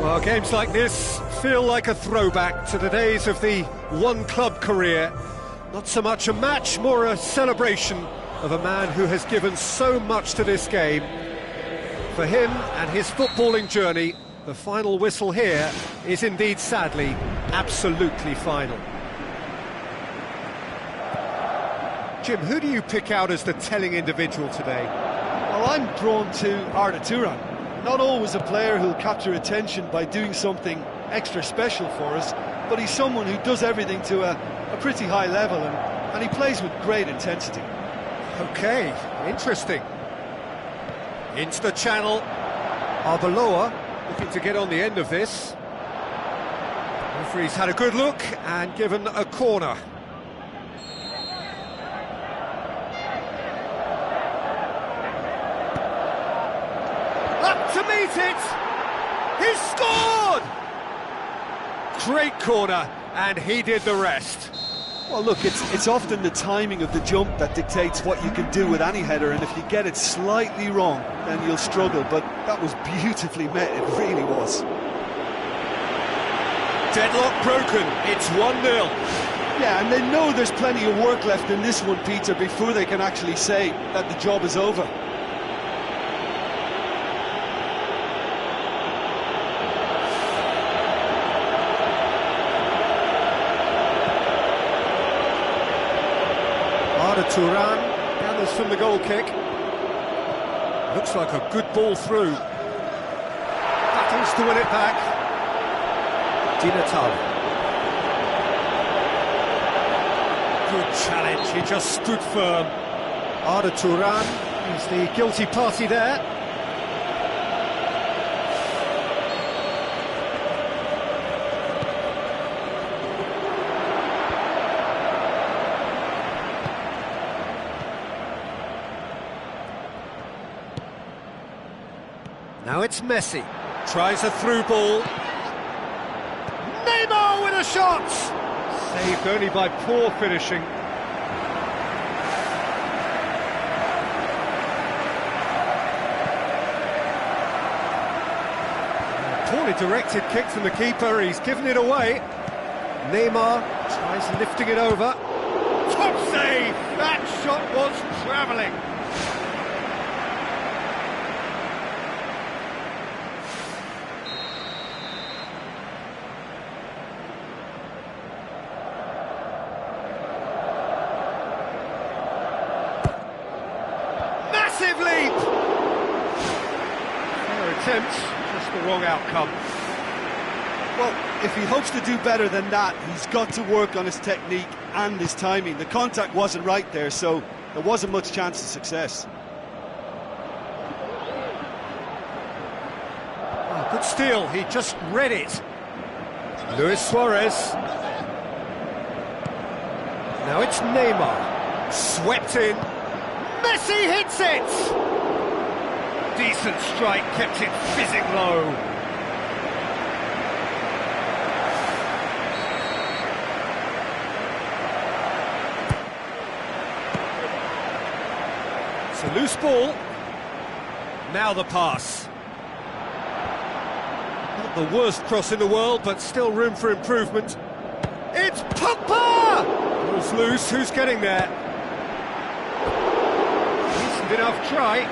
Well, games like this feel like a throwback to the days of the one-club career. Not so much a match, more a celebration of a man who has given so much to this game. For him and his footballing journey, the final whistle here is indeed, sadly, absolutely final. Jim, who do you pick out as the telling individual today? Well, I'm drawn to Arda Turan. Not always a player who'll capture attention by doing something extra special for us, but he's someone who does everything to a pretty high level, and he plays with great intensity. OK, interesting. Into the channel. Arbeloa looking to get on the end of this. Referee's had a good look and given a corner. Up to meet it! He's scored! Great corner, and he did the rest. Well, look, it's often the timing of the jump that dictates what you can do with any header, and if you get it slightly wrong, then you'll struggle, but that was beautifully met, it really was. Deadlock broken, it's 1-0. Yeah, and they know there's plenty of work left in this one, Peter, before they can actually say that the job is over. Arda Turan gathers from the goal kick. Looks like a good ball through. Battles to win it back. Di Natale. Good challenge, he just stood firm. Arda Turan is the guilty party there. Now it's Messi, tries a through ball. Neymar with a shot! Saved only by poor finishing. Poorly directed kick from the keeper, he's given it away. Neymar tries lifting it over. Top save! That shot was travelling. Leap! Fair attempt, just the wrong outcome. Well, if he hopes to do better than that, he's got to work on his technique and his timing. The contact wasn't right there, so there wasn't much chance of success. Oh, good steal, he just read it. Luis Suarez. Now it's Neymar. Swept in. Messi hits it! Decent strike, kept it fizzing low. It's a loose ball. Now the pass. Not the worst cross in the world, but still room for improvement. It's Pogba! Ball's loose, who's getting there? Decent enough try.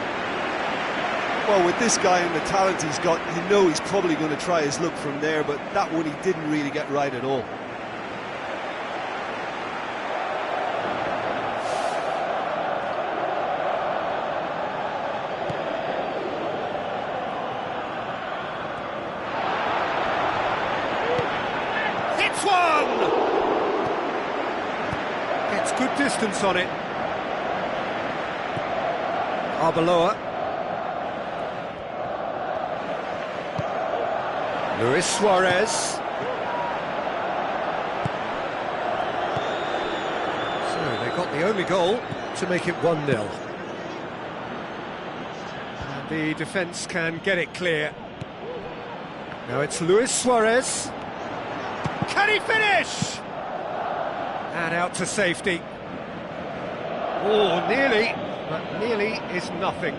Well, with this guy and the talent he's got, you know he's probably going to try his luck from there, but that one he didn't really get right at all. Hits one! Gets good distance on it. Arbeloa. Luis Suarez. So they got the only goal to make it 1-0. And the defence can get it clear. Now it's Luis Suarez. Can he finish? And out to safety. Oh, nearly, but nearly is nothing.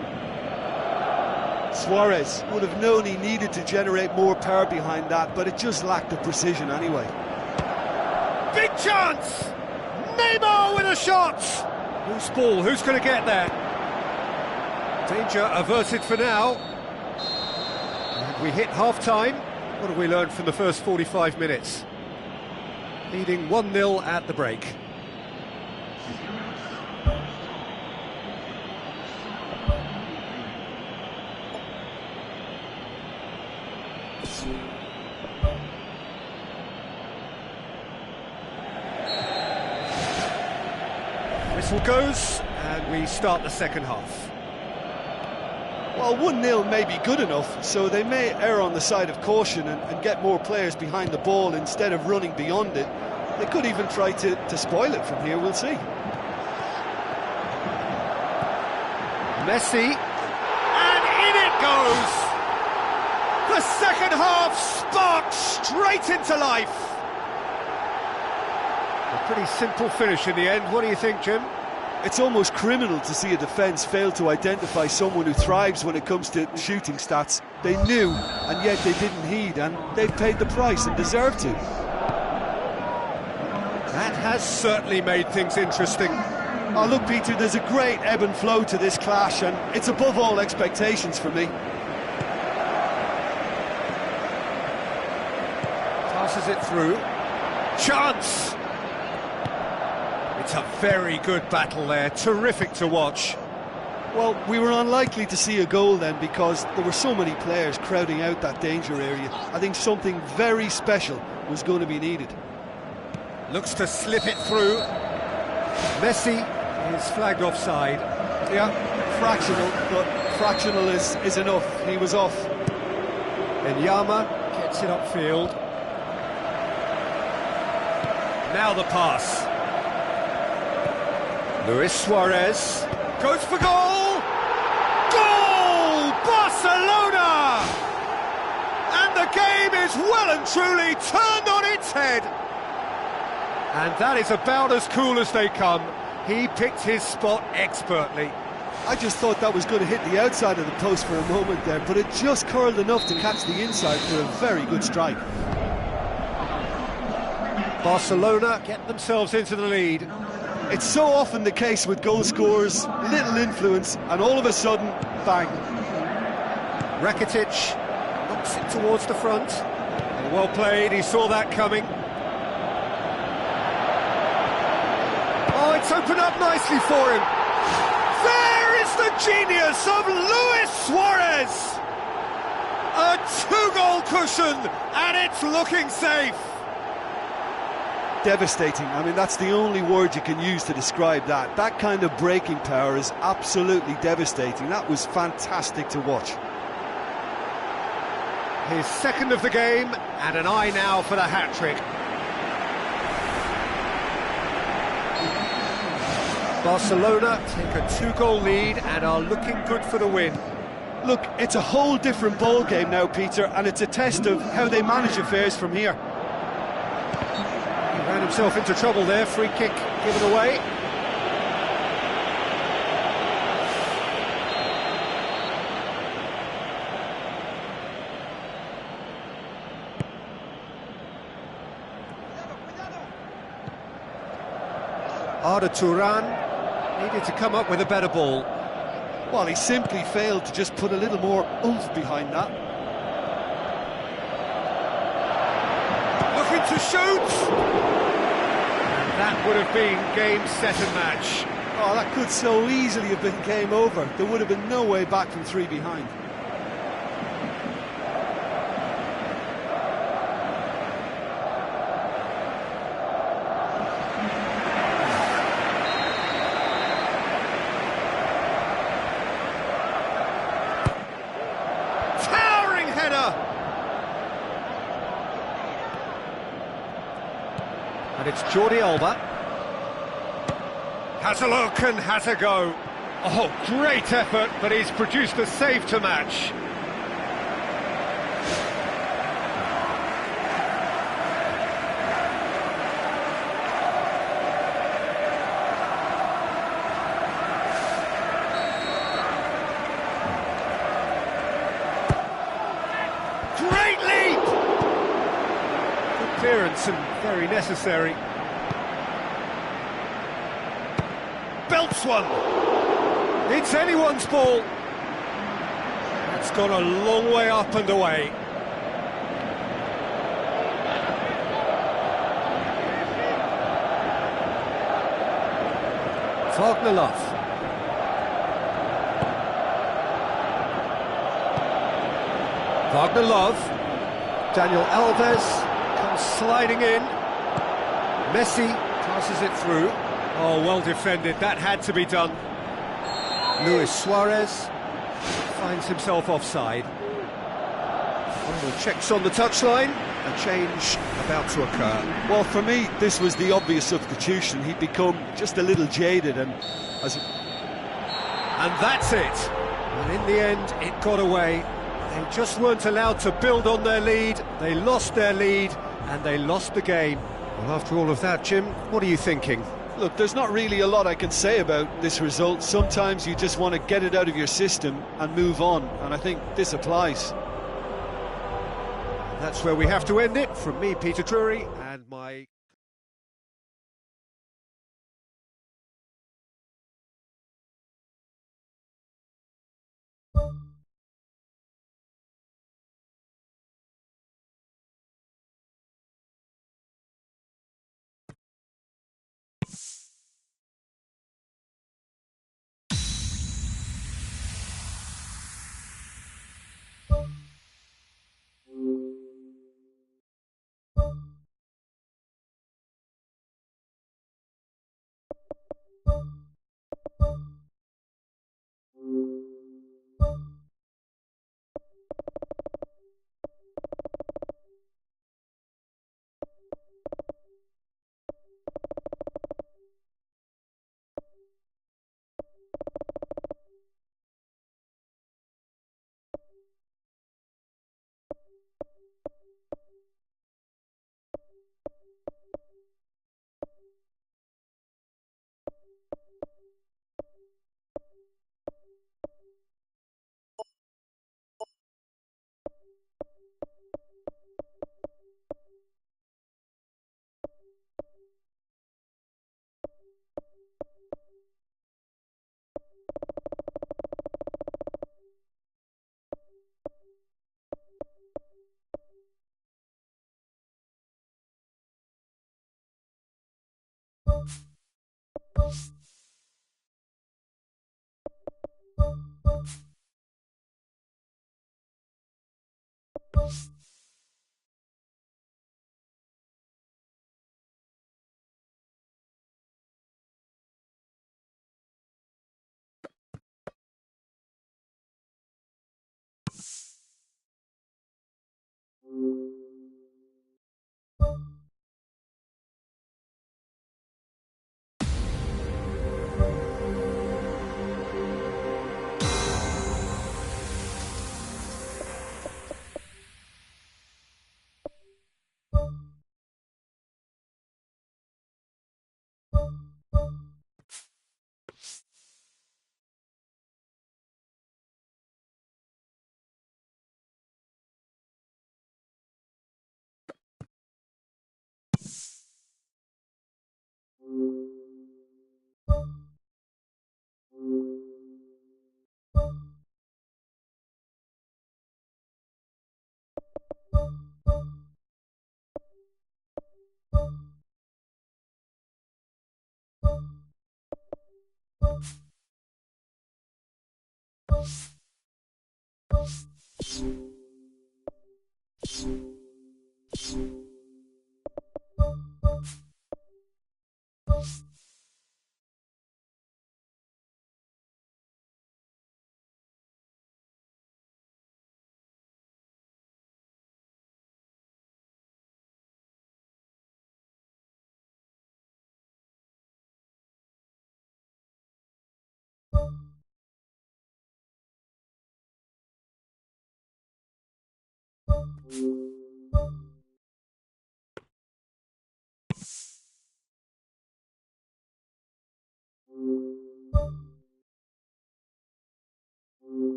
Suarez would have known he needed to generate more power behind that, but it just lacked the precision anyway. Big chance! Neymar with a shot! Loose ball, who's going to get there? Danger averted for now. And we hit half-time. What have we learned from the first 45 minutes? Leading 1-0 at the break. Whistle goes, and we start the second half. Well, 1-0 may be good enough, so they may err on the side of caution and get more players behind the ball instead of running beyond it. They could even try to spoil it from here, we'll see. Messi, and in it goes! The second half sparks straight into life! A pretty simple finish in the end. What do you think, Jim? It's almost criminal to see a defence fail to identify someone who thrives when it comes to shooting stats. They knew, and yet they didn't heed, and they've paid the price and deserve to. That has certainly made things interesting. Oh, look, Peter, there's a great ebb and flow to this clash, and it's above all expectations for me. Passes it through. Chance! It's a very good battle there, terrific to watch. Well, we were unlikely to see a goal then because there were so many players crowding out that danger area. I think something very special was going to be needed. Looks to slip it through. Messi is flagged offside. Yeah, fractional, but fractional is enough. He was off. Enyama gets it upfield. Now the pass. Luis Suarez goes for goal! Goal! Barcelona! And the game is well and truly turned on its head. And that is about as cool as they come. He picked his spot expertly. I just thought that was going to hit the outside of the post for a moment there, but it just curled enough to catch the inside for a very good strike. Barcelona get themselves into the lead. It's so often the case with goal scorers, little influence, and all of a sudden, bang. Rakitic knocks it towards the front. Well played, he saw that coming. Oh, it's opened up nicely for him. There is the genius of Luis Suarez! A two-goal cushion, and it's looking safe. Devastating. I mean, that's the only word you can use to describe that. That kind of breaking power is absolutely devastating. That was fantastic to watch. His second of the game, and an eye now for the hat-trick. Barcelona take a two-goal lead and are looking good for the win. Look, it's a whole different ball game now, Peter, and it's a test of how they manage affairs from here. He ran himself into trouble there, free kick given away. Arda Turan needed to come up with a better ball. Well, he simply failed to just put a little more oomph behind that. Looking to shoot! And that would have been game, set and match. Oh, that could so easily have been game over. There would have been no way back from three behind. And it's Jordi Alba. Has a look and has a go. Oh, great effort, but he's produced a save to match. Great leap! Good clearance and very necessary. Belts one. It's anyone's ball. That's gone a long way up and away. Wagner Love. Wagner Love. Daniel Alves comes sliding in. Messi passes it through. Oh, well defended. That had to be done. Luis Suarez finds himself offside. Final checks on the touchline. A change about to occur. Well, for me, this was the obvious substitution. He'd become just a little jaded, and that's it. And in the end, it got away. They just weren't allowed to build on their lead. They lost their lead, and they lost the game. Well, after all of that, Jim, what are you thinking? Look, there's not really a lot I can say about this result. Sometimes you just want to get it out of your system and move on, and I think this applies. That's where we have to end it. From me, Peter Drury, and my...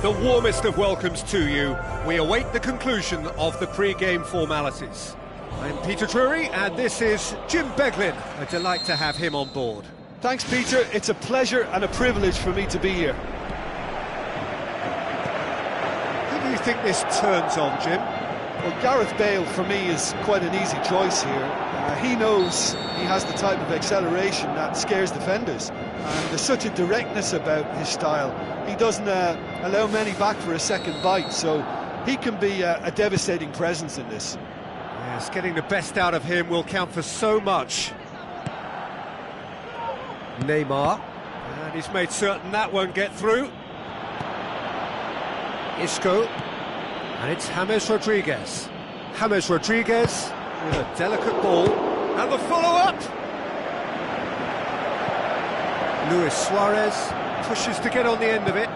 The warmest of welcomes to you. We await the conclusion of the pre-game formalities. I'm Peter Drury, and this is Jim Beglin. A delight to have him on board. Thanks, Peter. It's a pleasure and a privilege for me to be here. Who do you think this turns on, Jim? Well, Gareth Bale, for me, is quite an easy choice here. He knows he has the type of acceleration that scares defenders. And there's such a directness about his style. He doesn't allow many back for a second bite, so he can be a devastating presence in this. Yes, getting the best out of him will count for so much. Neymar, and he's made certain that won't get through. Isco, and it's James Rodriguez. James Rodriguez with a delicate ball, and the follow-up! Luis Suarez pushes to get on the end of it.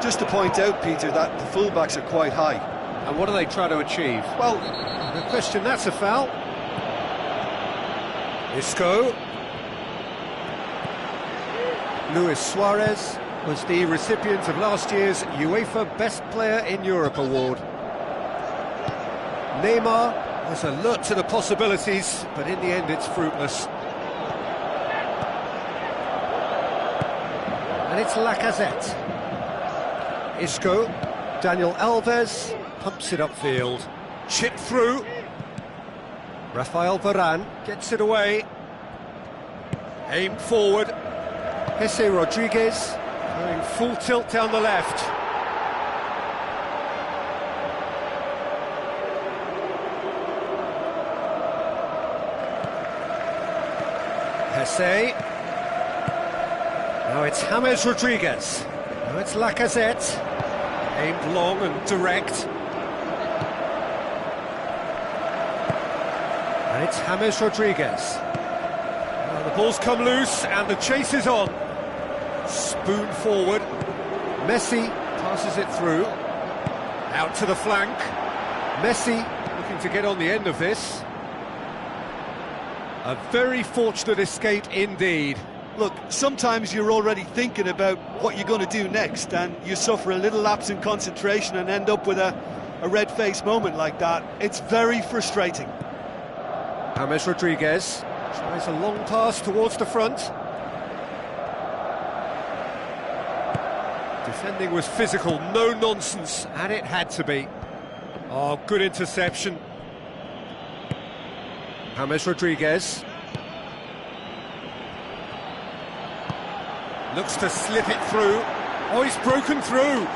Just to point out, Peter, that the fullbacks are quite high. And what do they try to achieve? Well, the question, that's a foul. Isco. Luis Suarez was the recipient of last year's UEFA Best Player in Europe award. Neymar was alert to the possibilities, but in the end it's fruitless. And it's Lacazette. Isco, Daniel Alves pumps it upfield. Chip through. Rafael Varane gets it away. Aimed forward. Jesse Rodriguez going full tilt down the left. Jesse. Now it's James Rodriguez. Now it's Lacazette. Aimed long and direct. And it's James Rodriguez. Now the ball's come loose and the chase is on. Spoon forward. Messi passes it through. Out to the flank. Messi looking to get on the end of this. A very fortunate escape indeed. Look, sometimes you're already thinking about what you're going to do next, and you suffer a little lapse in concentration and end up with a red-faced moment like that. It's very frustrating. James Rodriguez tries a long pass towards the front. Defending was physical, no nonsense, and it had to be. Oh, good interception. James Rodriguez. Looks to slip it through. Oh, he's broken through.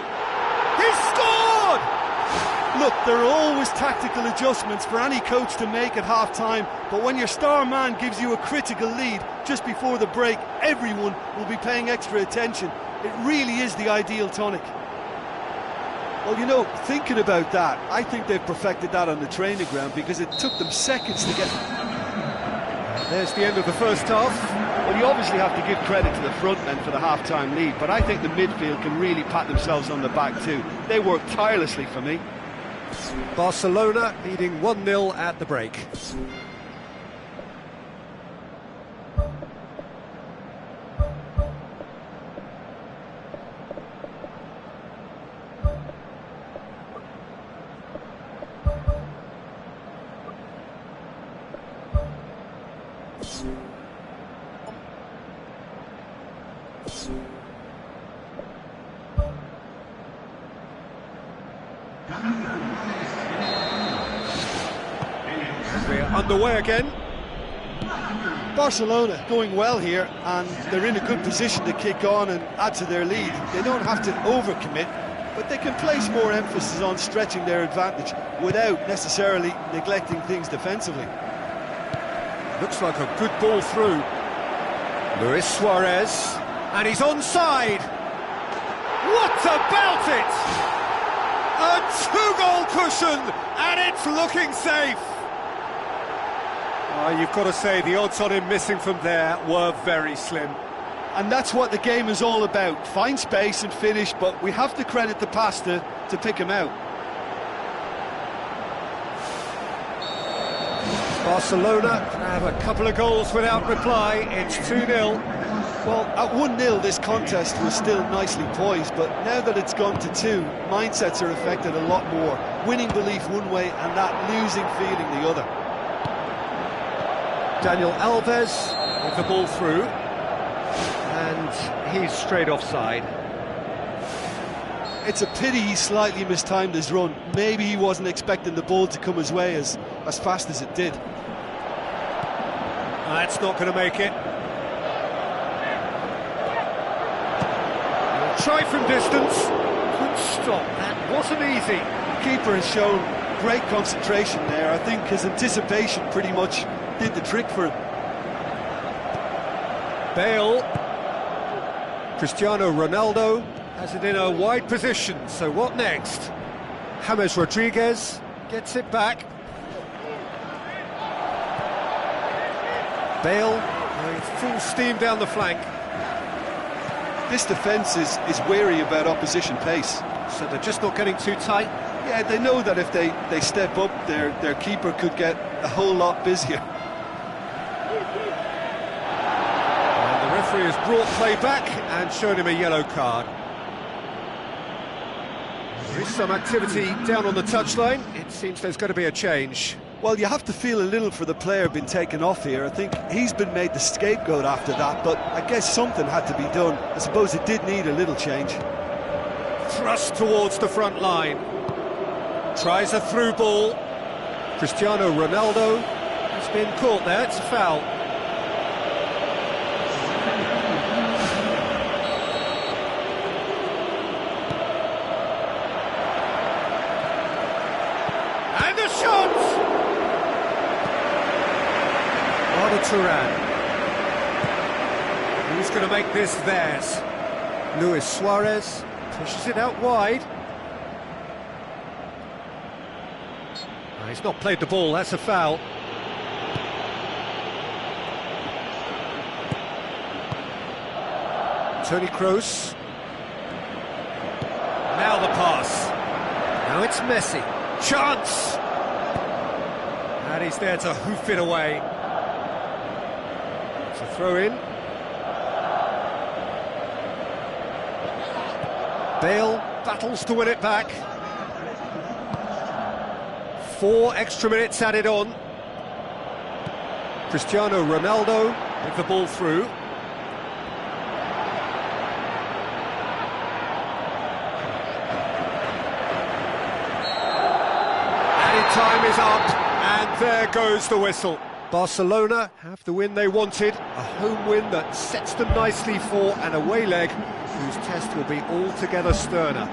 He's scored! Look, there are always tactical adjustments for any coach to make at half-time, but when your star man gives you a critical lead just before the break, everyone will be paying extra attention. It really is the ideal tonic. Well, you know, thinking about that, I think they've perfected that on the training ground because it took them seconds to get... There's the end of the first half. Well, you obviously have to give credit to the front men for the half-time lead, but I think the midfield can really pat themselves on the back too. They worked tirelessly for me. Barcelona leading 1-0 at the break. We're underway again. Barcelona going well here, and they're in a good position to kick on and add to their lead. They don't have to overcommit, but they can place more emphasis on stretching their advantage without necessarily neglecting things defensively. Looks like a good ball through. Luis Suarez, and he's onside. What about it? A two-goal cushion, and it's looking safe. Oh, you've got to say the odds on him missing from there were very slim. And that's what the game is all about. Find space and finish, but we have to credit the passer to pick him out. Barcelona have a couple of goals without reply. It's 2-0. Well, at 1-0 this contest was still nicely poised, but now that it's gone to 2, mindsets are affected a lot more. Winning belief one way and that losing feeling the other. Daniel Alves with the ball through, and he's straight offside. It's a pity he slightly mistimed his run. Maybe he wasn't expecting the ball to come his way as fast as it did. That's not going to make it. He'll try from distance. Couldn't stop. That wasn't easy. The keeper has shown great concentration there. I think his anticipation pretty much did the trick for him. Bale. Cristiano Ronaldo has it in a wide position, so what next? James Rodriguez gets it back. Bale going full steam down the flank. This defence is wary about opposition pace. So they're just not getting too tight? Yeah, they know that if they step up, their keeper could get a whole lot busier. And the referee has brought play back and shown him a yellow card. There is some activity down on the touchline. It seems there's going to be a change. Well, you have to feel a little for the player being taken off here. I think he's been made the scapegoat after that, but I guess something had to be done. I suppose it did need a little change. Thrust towards the front line. Tries a through ball. Cristiano Ronaldo has been caught there. It's a foul. And the shot! Arda Turan. Who's going to make this theirs? Luis Suarez pushes it out wide. He's not played the ball, that's a foul. Toni Kroos. Now the pass. Now it's Messi. Chance! And he's there to hoof it away. It's a throw-in. Bale battles to win it back. 4 extra minutes added on. Cristiano Ronaldo with the ball through. Added time is up, and there goes the whistle. Barcelona have the win they wanted, a home win that sets them nicely for an away leg whose test will be altogether sterner.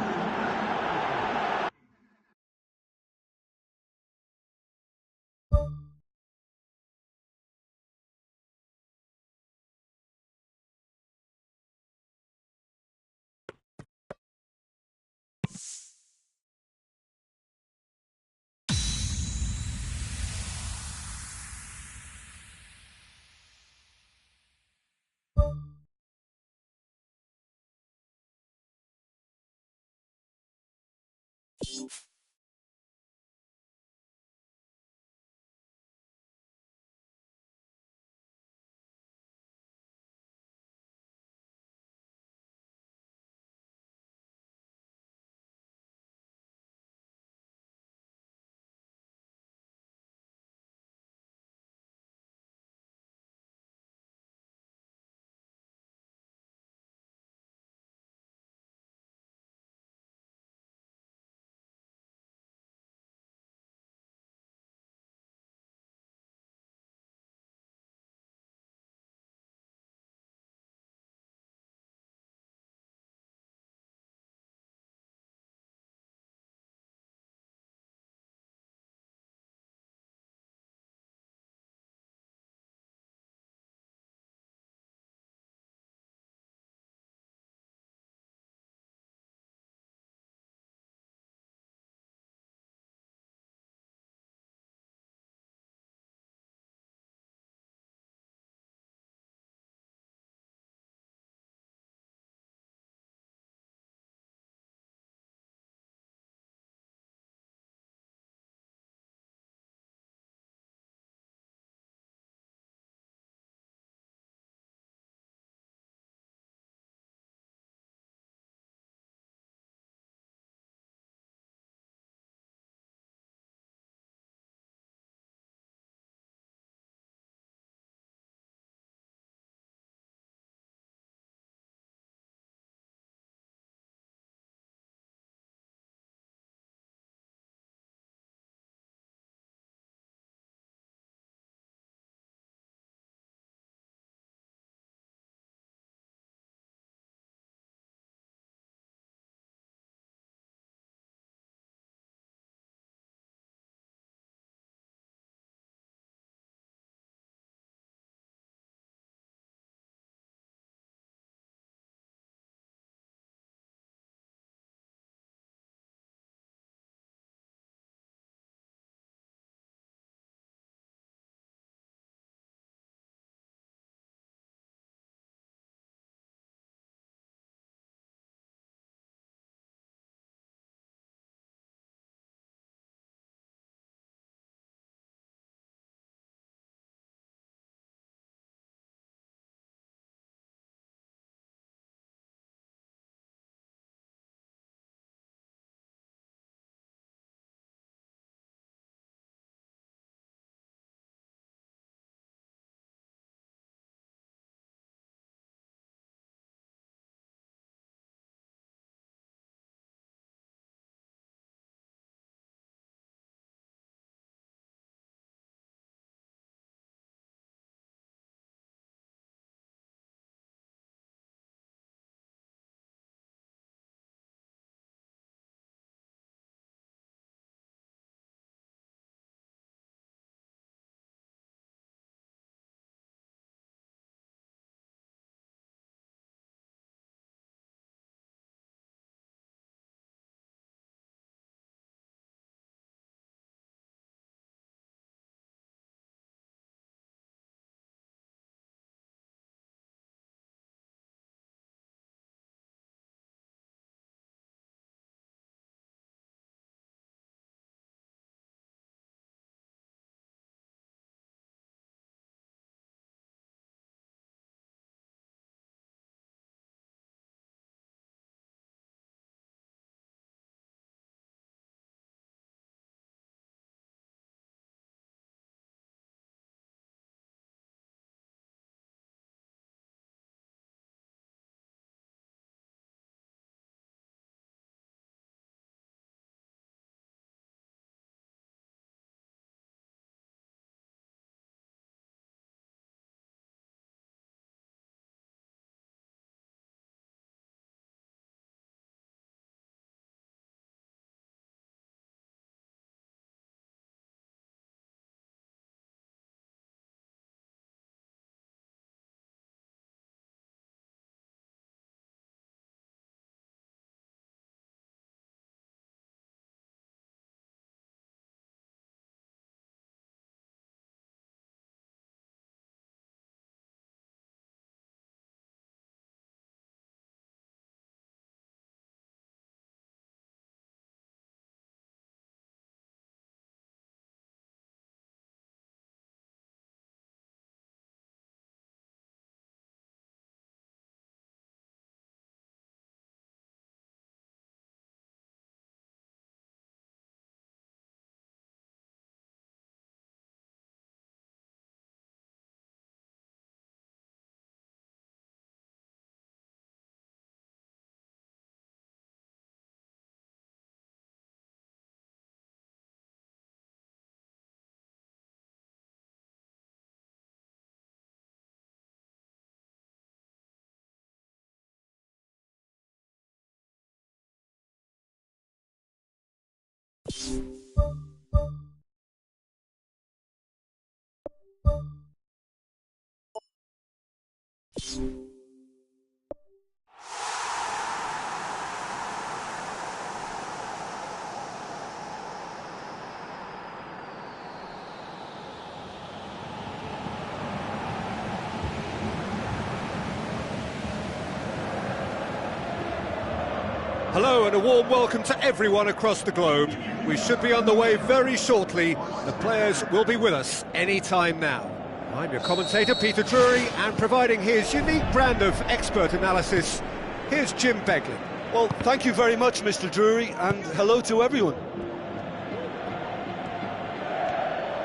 Hello and a warm welcome to everyone across the globe. We should be on the way very shortly. The players will be with us any time now. I'm your commentator, Peter Drury, and providing his unique brand of expert analysis, here's Jim Beglin. Well, thank you very much, Mr. Drury, and hello to everyone.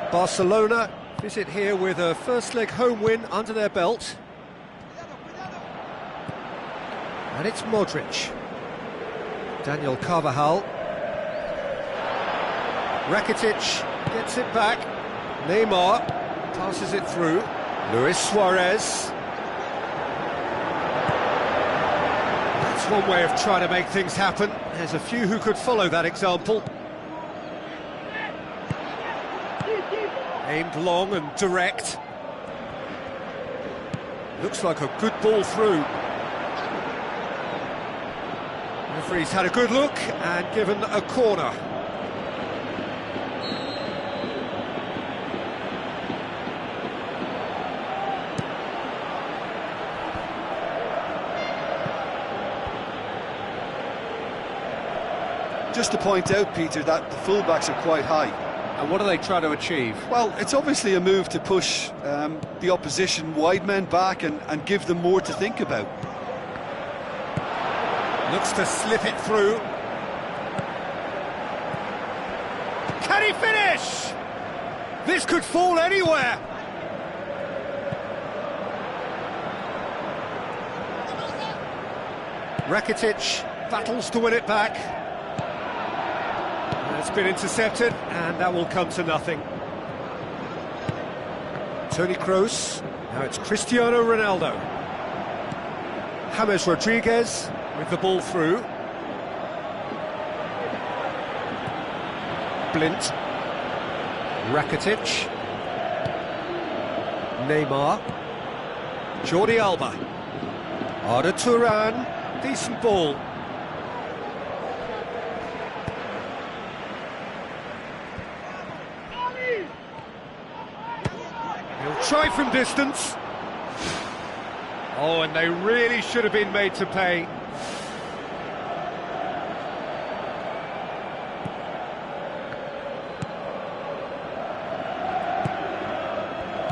Barcelona visit here with a first leg home win under their belt. And it's Modric. Daniel Carvajal. Rakitic gets it back. Neymar passes it through. Luis Suarez. That's one way of trying to make things happen. There's a few who could follow that example. Aimed long and direct. Looks like a good ball through. Referee's had a good look and given a corner. Just to point out, Peter, that the fullbacks are quite high. And what are they trying to achieve? Well, it's obviously a move to push the opposition wide men back and give them more to think about. Looks to slip it through. Can he finish? This could fall anywhere. Rakitic battles to win it back. It's been intercepted, and that will come to nothing. Toni Kroos. Now it's Cristiano Ronaldo. James Rodriguez with the ball through. Blint. Rakitic. Neymar. Jordi Alba. Arda Turan. Decent ball. He'll try from distance. Oh, and they really should have been made to pay.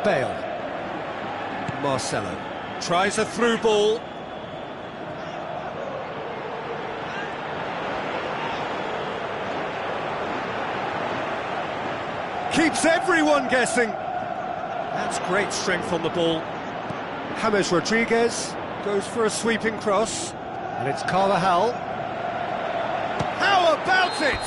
Bale. Marcelo tries a through ball. Keeps everyone guessing. That's great strength on the ball. James Rodriguez goes for a sweeping cross. And it's Carvajal. How about it?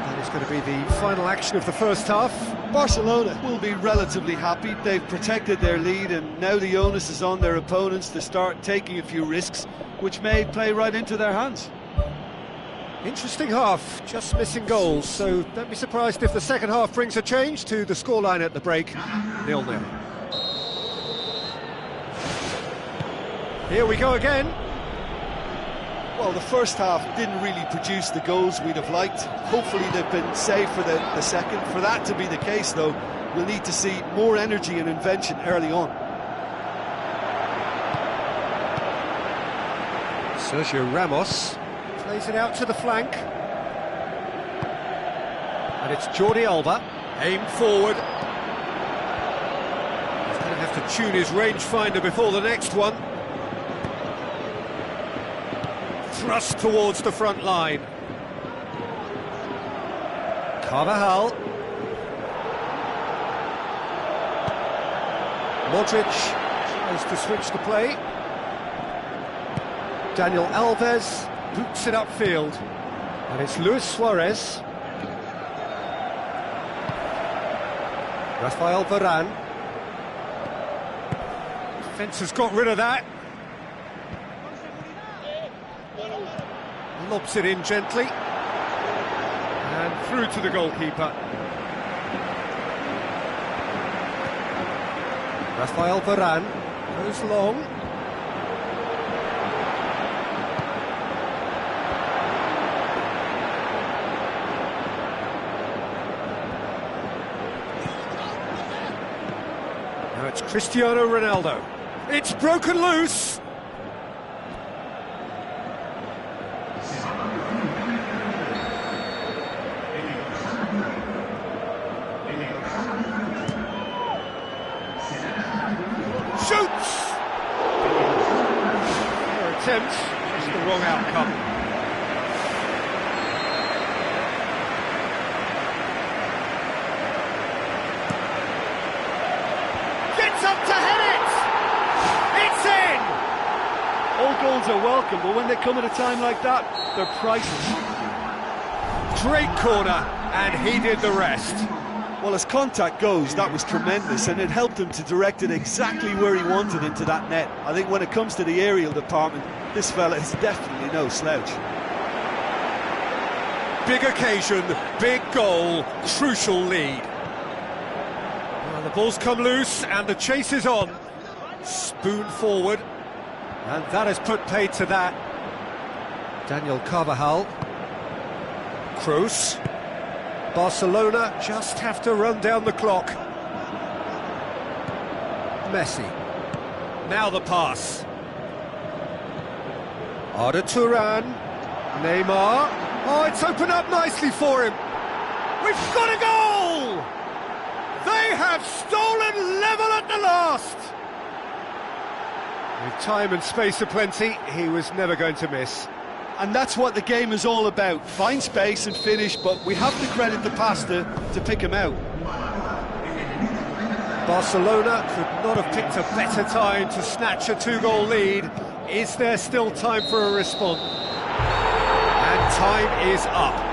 That is going to be the final action of the first half. Barcelona will be relatively happy. They've protected their lead, and now the onus is on their opponents to start taking a few risks, which may play right into their hands. Interesting half, just missing goals, so don't be surprised if the second half brings a change to the scoreline at the break, 0-0. Here we go again. Well, the first half didn't really produce the goals we'd have liked. Hopefully they've been saved for the second. For that to be the case, though, we'll need to see more energy and invention early on. Sergio Ramos plays it out to the flank. And it's Jordi Alba, aimed forward. He's going to have to tune his rangefinder before the next one. Thrust towards the front line. Carvajal. Modric tries to switch the play. Daniel Alves boots it upfield. And it's Luis Suarez. Rafael Varane. Defence has got rid of that. Lobs it in gently. And through to the goalkeeper. Rafael Varane goes long. Now it's Cristiano Ronaldo. It's broken loose. Shoots! Their attempt, just the wrong outcome. Gets up to head it! It's in! All goals are welcome, but when they come at a time like that, they're priceless. Great corner, and he did the rest. Well, as contact goes, that was tremendous, and it helped him to direct it exactly where he wanted into that net. I think when it comes to the aerial department, this fella is definitely no slouch. Big occasion, big goal, crucial lead. Well, the ball's come loose, and the chase is on. Spoon forward, and that has put paid to that. Daniel Carvajal. Kroos. Barcelona just have to run down the clock. Messi. Now the pass. Arda Turan. Neymar. Oh, it's opened up nicely for him. We've got a goal! They have stolen level at the last. With time and space aplenty, he was never going to miss. And that's what the game is all about. Find space and finish, but we have to credit the passer to pick him out. Barcelona could not have picked a better time to snatch a two-goal lead. Is there still time for a response? And time is up.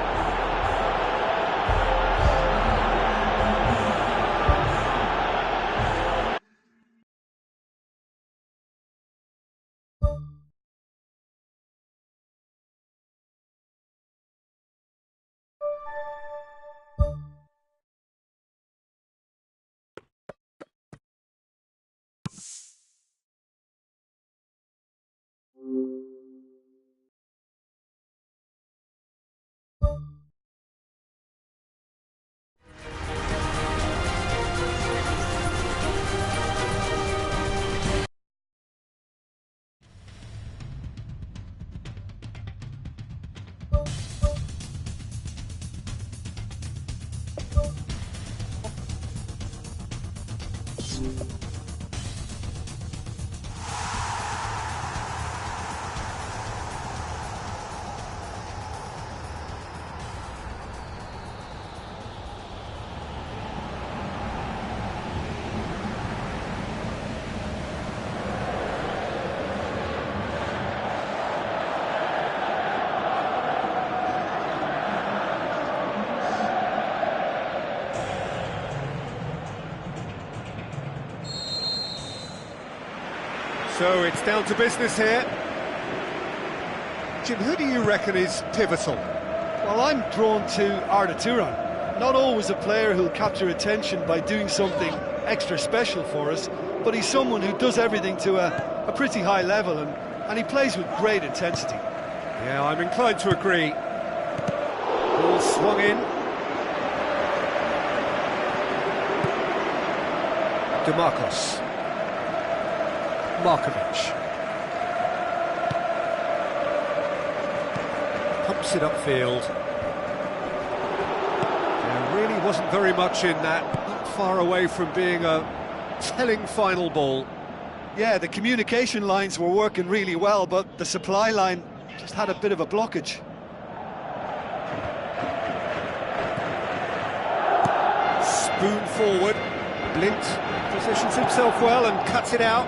So it's down to business here. Jim, who do you reckon is pivotal? Well, I'm drawn to Arda Turan. Not always a player who'll capture attention by doing something extra special for us, but he's someone who does everything to a pretty high level, and he plays with great intensity. Yeah, I'm inclined to agree. Ball swung in. DeMarcos. Markovic. Pumps it upfield. There really wasn't very much in that, not far away from being a telling final ball. Yeah, the communication lines were working really well, but the supply line just had a bit of a blockage. Spoon forward. Blint positions himself well and cuts it out.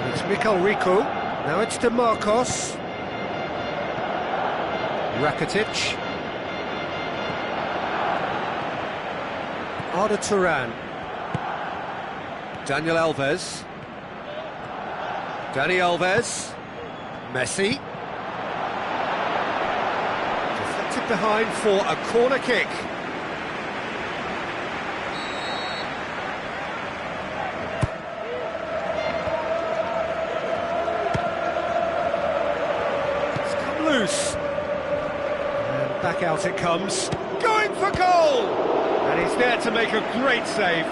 It's Mikel Rico. Now it's DeMarcos. Rakitic. Arda Turan. Daniel Alves. Dani Alves. Messi. Deflected left behind for a corner kick. It's come loose. And back out it comes. Going for goal! And he's there to make a great save.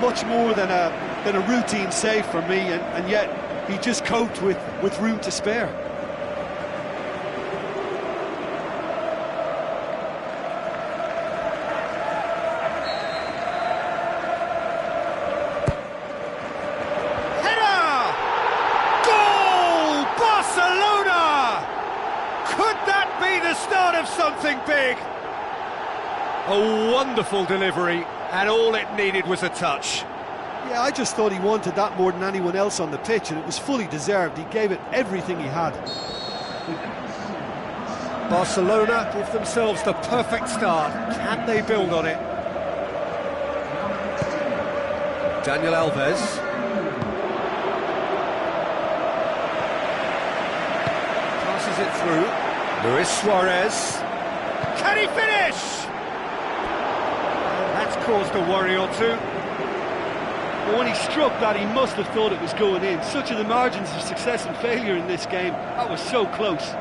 Much more than a routine save for me, and yet he just coped with room to spare. Header! Goal! Barcelona! Could that be the start of something big? A wonderful delivery, and all it needed was a touch. Yeah, I just thought he wanted that more than anyone else on the pitch, and it was fully deserved. He gave it everything he had. Barcelona give themselves the perfect start. Can they build on it? Daniel Alves. Passes it through. Luis Suarez. Can he finish? That's caused a worry or two. But when he struck that, he must have thought it was going in. Such are the margins of success and failure in this game. That was so close.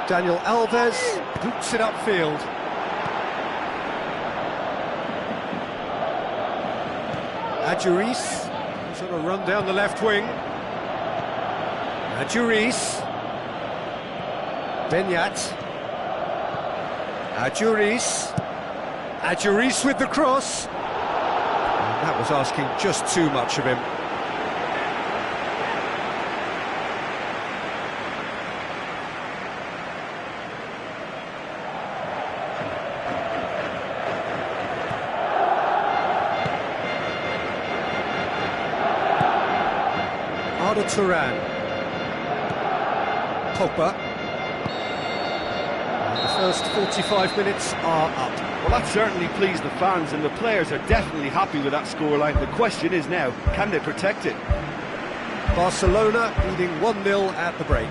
Daniel Alves boots it upfield. Adjuris is on a run down the left wing. Adjuris. Benyat. Adjuris. Adjuris with the cross. And that was asking just too much of him. Arda Turan. Pogba. And the first 45 minutes are up. Well, that certainly pleased the fans, and the players are definitely happy with that scoreline. The question is now, can they protect it? Barcelona leading 1-0 at the break.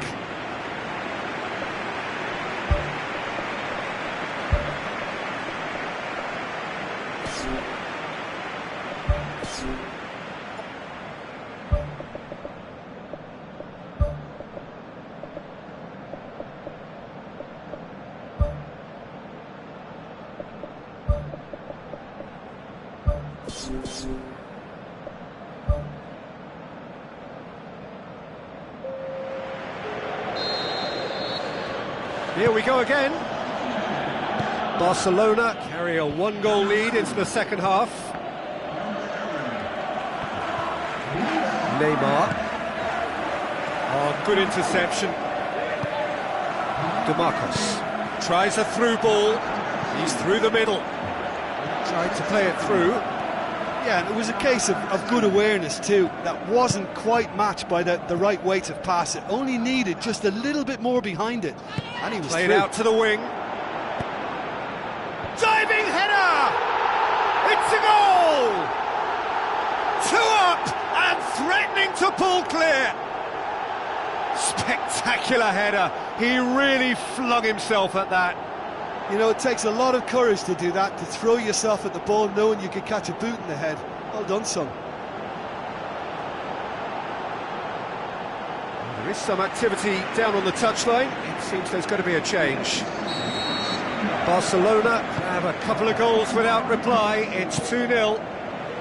Here we go again. Barcelona carry a one-goal lead into the second half. Neymar. Oh, good interception. DeMarcos tries a through ball. He's through the middle. Tried to play it through. Yeah, and it was a case of good awareness too. That wasn't quite matched by the right weight of pass. It only needed just a little bit more behind it. And he was played through. Out to the wing. Diving header! It's a goal! 2 up and threatening to pull clear. Spectacular header. He really flung himself at that. You know, it takes a lot of courage to do that, to throw yourself at the ball knowing you could catch a boot in the head. Well done, son. There is some activity down on the touchline. It seems there's going to be a change. Barcelona have a couple of goals without reply. It's 2-0.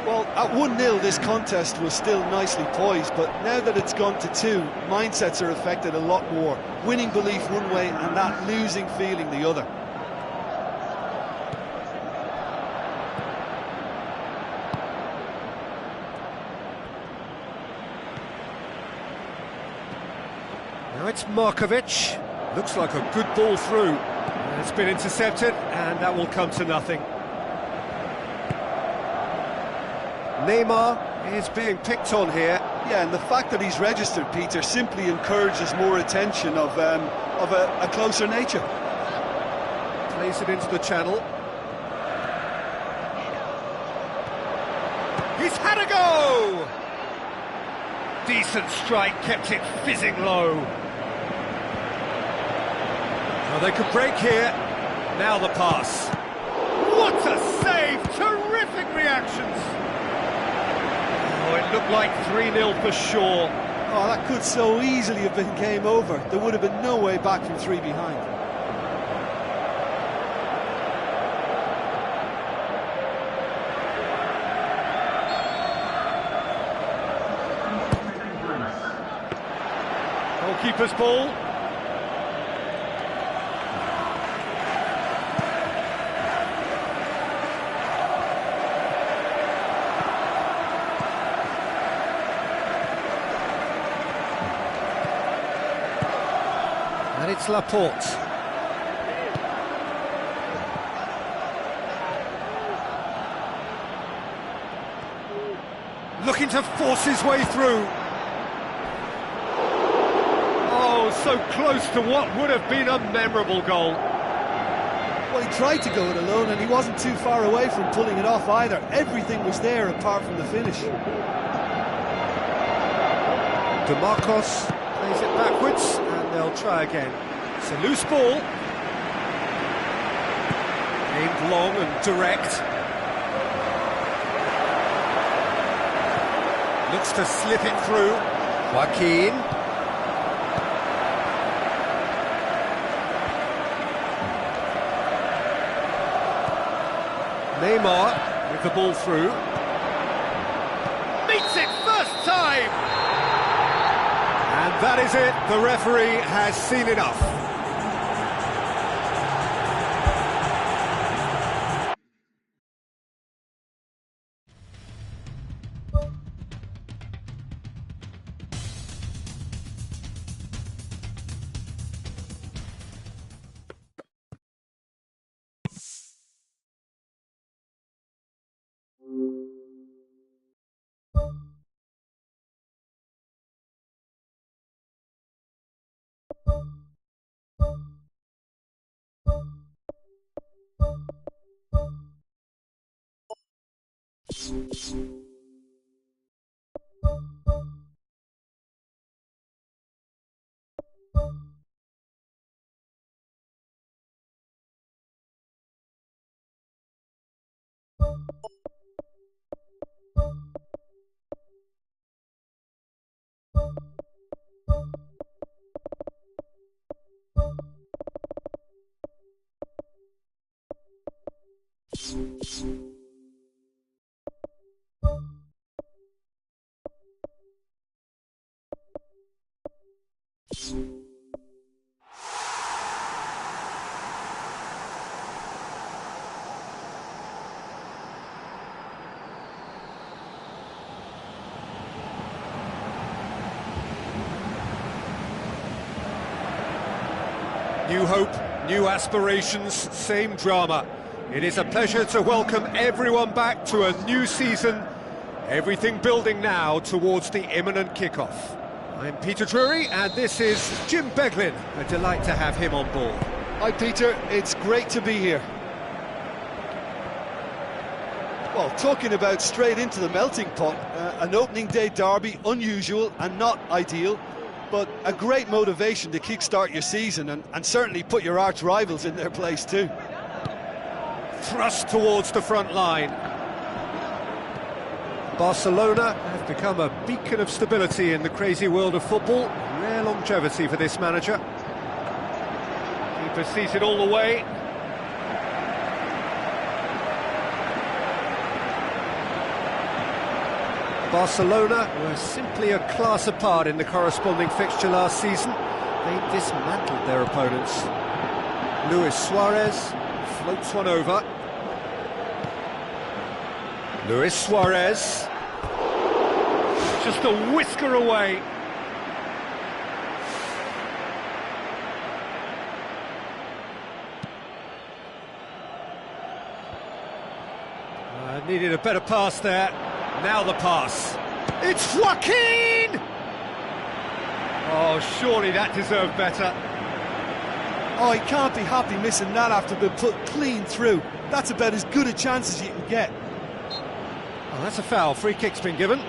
Well, at 1-0 this contest was still nicely poised, but now that it's gone to 2, mindsets are affected a lot more. Winning belief one way and that losing feeling the other. Now it's Markovic. Looks like a good ball through. It's been intercepted, and that will come to nothing. Neymar is being picked on here. Yeah, and the fact that he's registered, Peter, simply encourages more attention of a closer nature. Plays it into the channel. He's had a go! Decent strike, kept it fizzing low. Well, they could break here. Now the pass. What a save! Terrific reactions! Oh, it looked like 3-0 for sure. Oh, that could so easily have been game over. There would have been no way back from 3 behind. Goalkeeper's ball. And it's Laporte. Looking to force his way through. Oh, so close to what would have been a memorable goal. Well, he tried to go it alone and he wasn't too far away from pulling it off either. Everything was there apart from the finish. DeMarcos plays it backwards and they'll try again. It's a loose ball. Aimed long and direct. Looks to slip it through. Joaquin. Neymar with the ball through. Meets it first time! And that is it. The referee has seen enough. New hope, new aspirations, same drama. It is a pleasure to welcome everyone back to a new season. Everything building now towards the imminent kickoff. I'm Peter Drury and this is Jim Beglin. A delight to have him on board. Hi Peter, it's great to be here. Well, talking about straight into the melting pot, an opening day derby, unusual and not ideal, but a great motivation to kickstart your season and certainly put your arch rivals in their place too. Thrust towards the front line. Barcelona have become a beacon of stability in the crazy world of football. Rare longevity for this manager. Keeper sees it all the way. Barcelona were simply a class apart in the corresponding fixture last season. They dismantled their opponents. Luis Suarez floats one over. Luis Suarez. Just a whisker away. Needed a better pass there. Now the pass. It's Joaquin! Oh, surely that deserved better. Oh, he can't be happy missing that after being put clean through. That's about as good a chance as you can get. Oh, that's a foul. Free kick's been given.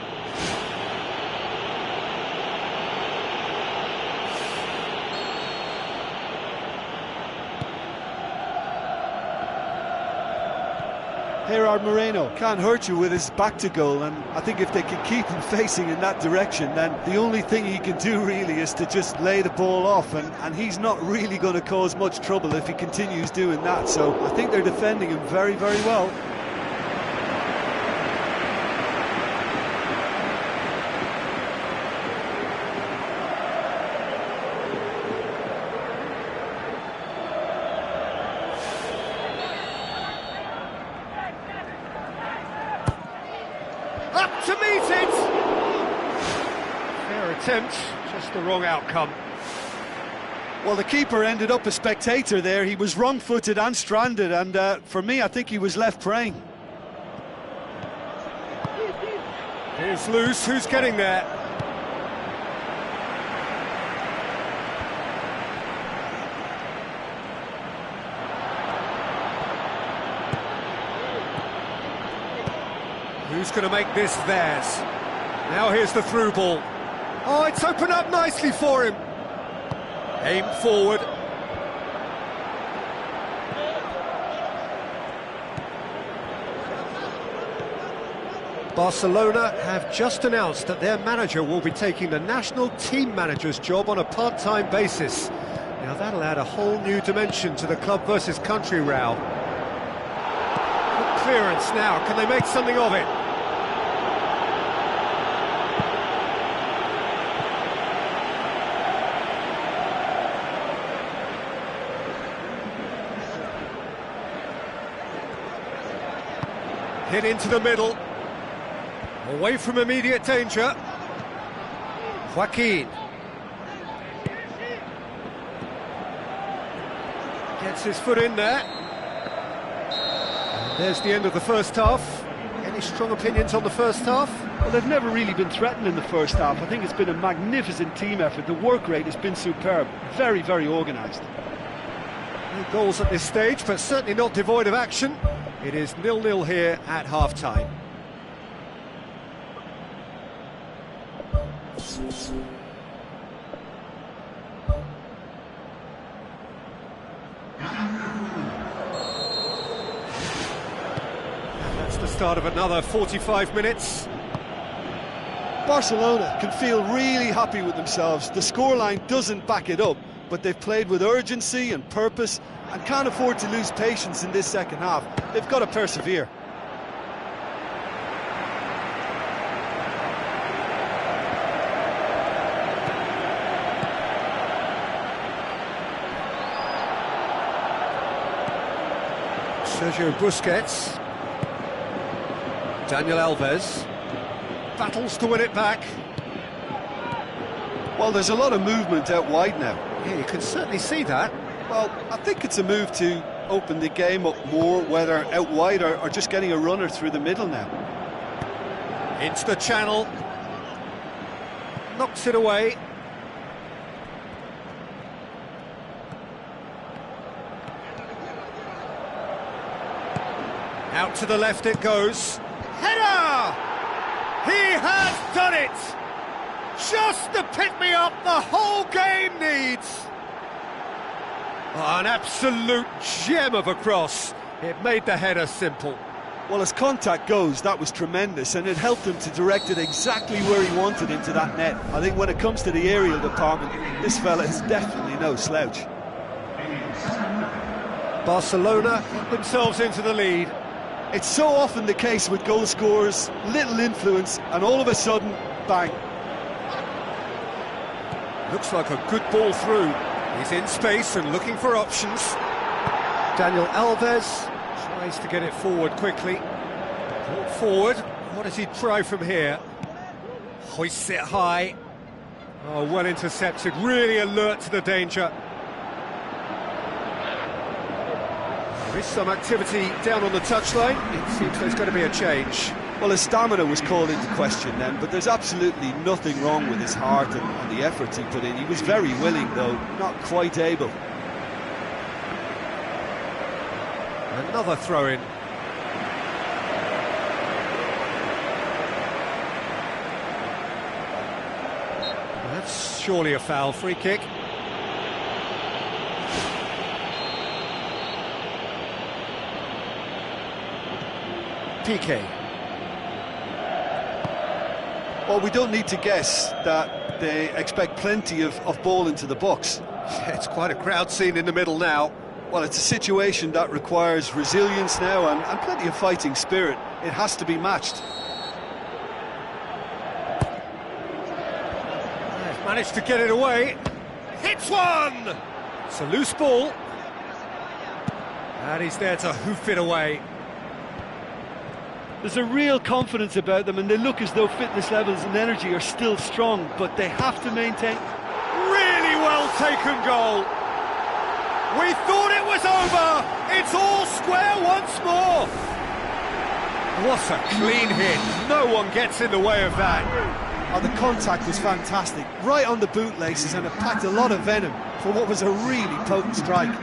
Gerard Moreno can't hurt you with his back to goal, and I think if they can keep him facing in that direction, then the only thing he can do really is to just lay the ball off, and he's not really going to cause much trouble if he continues doing that. So I think they're defending him very, very well. Up to meet it! Fair attempt, just the wrong outcome. Well, the keeper ended up a spectator there. He was wrong-footed and stranded, and for me, I think he was left praying. Ball's loose, who's getting there? Who's going to make this theirs? Now here's the through ball. Oh, it's opened up nicely for him. Aim forward. Barcelona have just announced that their manager will be taking the national team manager's job on a part-time basis. Now that'll add a whole new dimension to the club versus country row. Good clearance now, can they make something of it? Hit into the middle, away from immediate danger. Joaquin gets his foot in there. And there's the end of the first half. Any strong opinions on the first half? Well, they've never really been threatened in the first half. I think it's been a magnificent team effort. The work rate has been superb. Very, very organised. No goals at this stage, but certainly not devoid of action. It is 0-0 here at half-time. That's the start of another 45 minutes. Barcelona can feel really happy with themselves. The scoreline doesn't back it up, but they've played with urgency and purpose and can't afford to lose patience in this second half. They've got to persevere. Sergio Busquets. Daniel Alves. Battles to win it back. Well, there's a lot of movement out wide now. Yeah, you can certainly see that. Well, I think it's a move to open the game up more, whether out wide or just getting a runner through the middle now. Into the channel. Knocks it away. Out to the left it goes. Header! He has done it! Just the pick-me-up the whole game needs! Oh, an absolute gem of a cross. It made the header simple. Well, as contact goes, that was tremendous, and it helped him to direct it exactly where he wanted into that net. I think when it comes to the aerial department, this fella is definitely no slouch. Barcelona put themselves into the lead. It's so often the case with goal scorers, little influence, and all of a sudden, bang. Looks like a good ball through. He's in space and looking for options. Daniel Alves tries to get it forward quickly. Ball forward. What does he try from here? Hoists it high. Oh, well intercepted. Really alert to the danger. There is some activity down on the touchline. It seems there's going to be a change. Well, his stamina was called into question then, but there's absolutely nothing wrong with his heart and the efforts he put in. He was very willing, though, not quite able. Another throw-in. That's surely a foul. Free kick. PK. Well, we don't need to guess that they expect plenty of ball into the box. It's quite a crowd scene in the middle now. Well, it's a situation that requires resilience now and plenty of fighting spirit. It has to be matched. They've managed to get it away. Hits one! It's a loose ball. And he's there to hoof it away. There's a real confidence about them, and they look as though fitness levels and energy are still strong, but they have to maintain. Really well taken goal. We thought it was over. It's all square once more. What a clean hit. No one gets in the way of that. Oh, the contact was fantastic. Right on the bootlaces, and it packed a lot of venom for what was a really potent strike.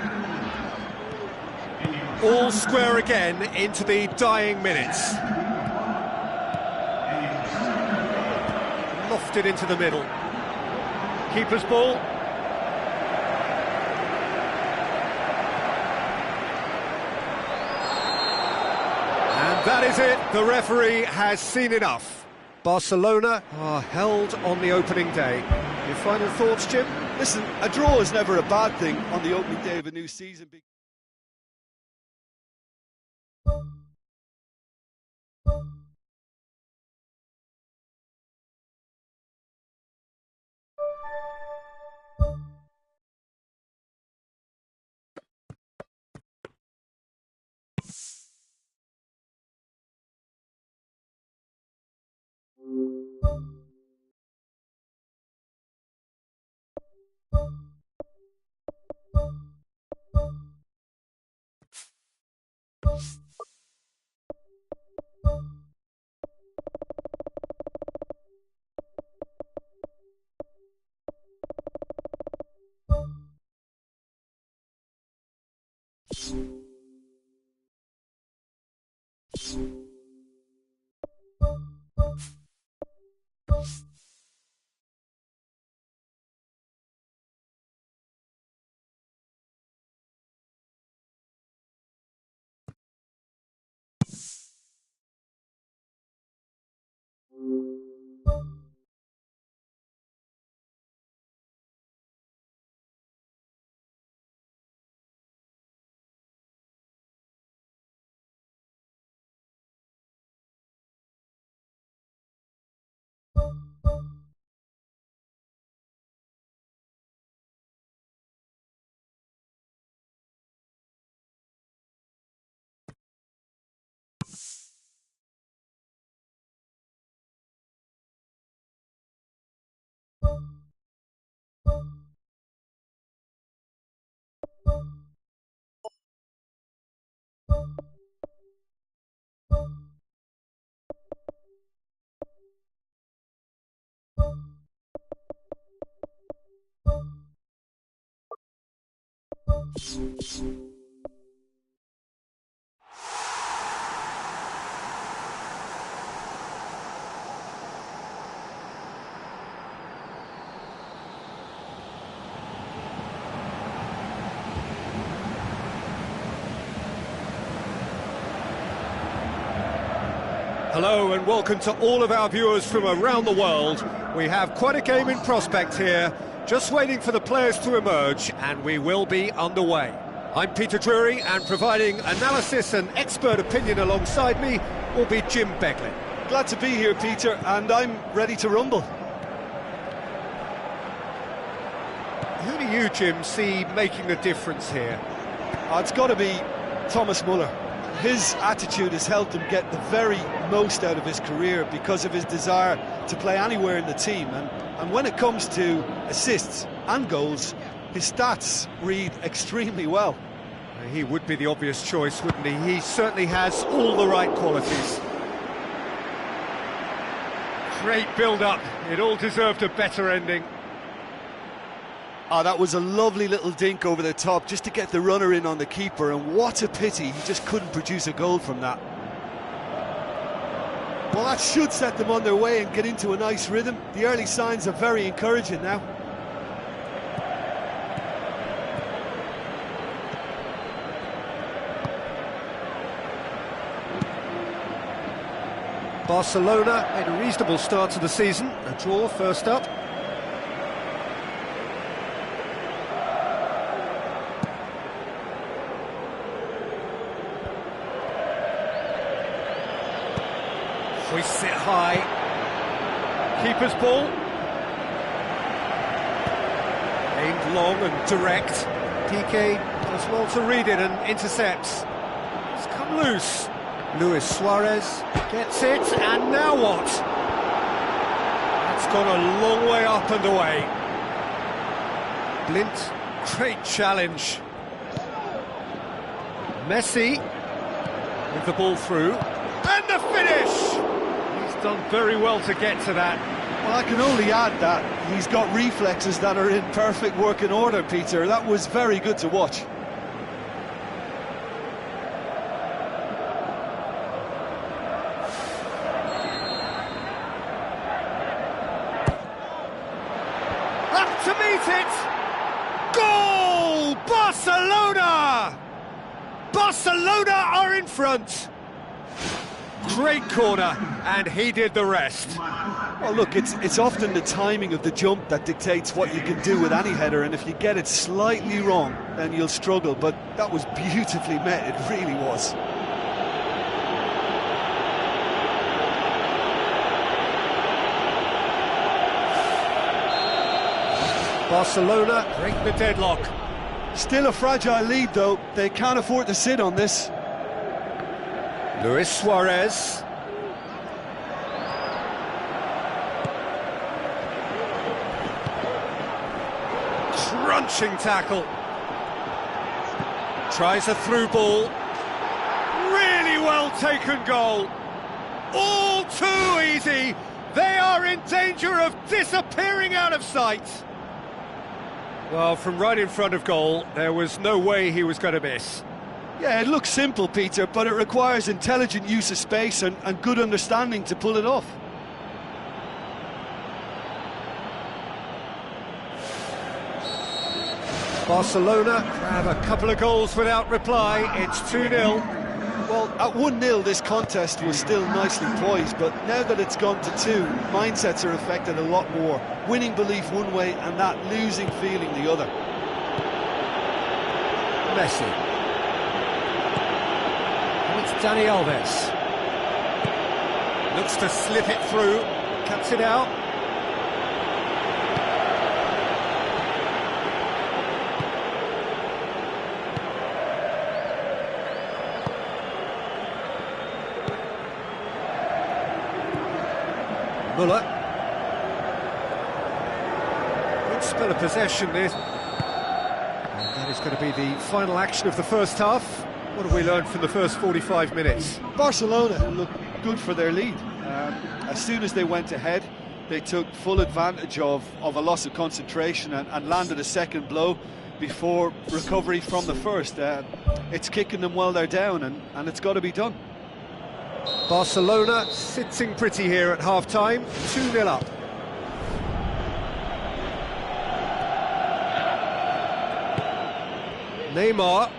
All square again into the dying minutes. Lofted into the middle. Keeper's ball. And that is it. The referee has seen enough. Barcelona are held on the opening day. Your final thoughts, Jim? Listen, a draw is never a bad thing on the opening day of a new season. Hello and welcome to all of our viewers from around the world. We have quite a game in prospect here, just waiting for the players to emerge, and we will be underway. I'm Peter Drury, and providing analysis and expert opinion alongside me will be Jim Beglin. Glad to be here, Peter, and I'm ready to rumble. Who do you, Jim, see making a difference here? It's got to be Thomas Muller. His attitude has helped him get the very most out of his career because of his desire to play anywhere in the team. And when it comes to assists and goals, his stats read extremely well. He would be the obvious choice, wouldn't he? He certainly has all the right qualities. Great build-up. It all deserved a better ending. That was a lovely little dink over the top just to get the runner in on the keeper, and what a pity he just couldn't produce a goal from that. Well, that should set them on their way and get into a nice rhythm. The early signs are very encouraging now. Barcelona made a reasonable start to the season. A draw first up. Hoists it high. Keeper's ball. Aimed long and direct. PK does well to read it and intercepts. It's come loose. Luis Suarez gets it, and now what? It's gone a long way up and away. Blint, great challenge. Messi with the ball through, and the finish! He's done very well to get to that. Well, I can only add that he's got reflexes that are in perfect working order, Peter. That was very good to watch. To meet it! Goal! Barcelona! Barcelona are in front! Great corner, and he did the rest. Well, look, it's often the timing of the jump that dictates what you can do with any header, and if you get it slightly wrong, then you'll struggle, but that was beautifully met, it really was. Barcelona break the deadlock. Still a fragile lead, though. They can't afford to sit on this. Luis Suarez. Crunching tackle. Tries a through ball. Really well taken goal. All too easy. They are in danger of disappearing out of sight. Well, from right in front of goal, there was no way he was going to miss. Yeah, it looks simple, Peter, but it requires intelligent use of space and good understanding to pull it off. Barcelona have a couple of goals without reply. It's 2-0. Well, at 1-0 this contest was still nicely poised, but now that it's gone to 2, mindsets are affected a lot more. Winning belief one way and that losing feeling the other. Messi. And it's Dani Alves. Looks to slip it through, cuts it out. Muller. Good spell of possession there. And that is going to be the final action of the first half. What have we learned from the first 45 minutes? Barcelona looked good for their lead. As soon as they went ahead, they took full advantage of a loss of concentration and landed a second blow before recovery from the first. It's kicking them while they're down, and it's got to be done. Barcelona sitting pretty here at half-time, 2-0 up. Neymar.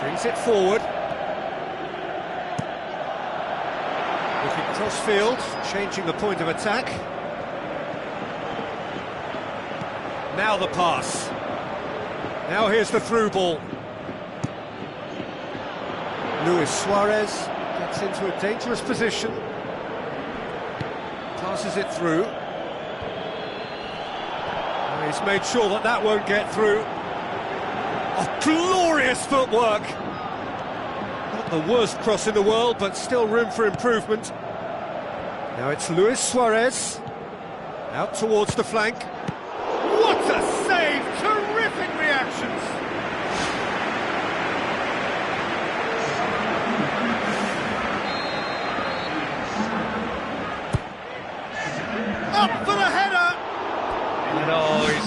Brings it forward. Looking cross-field, changing the point of attack. Now the pass. Now here's the through ball. Luis Suarez gets into a dangerous position. Passes it through. Oh, he's made sure that that won't get through. Oh, glorious footwork. Not the worst cross in the world, but still room for improvement. Now it's Luis Suarez. Out towards the flank. What a save! Terrific reactions! Up for the header!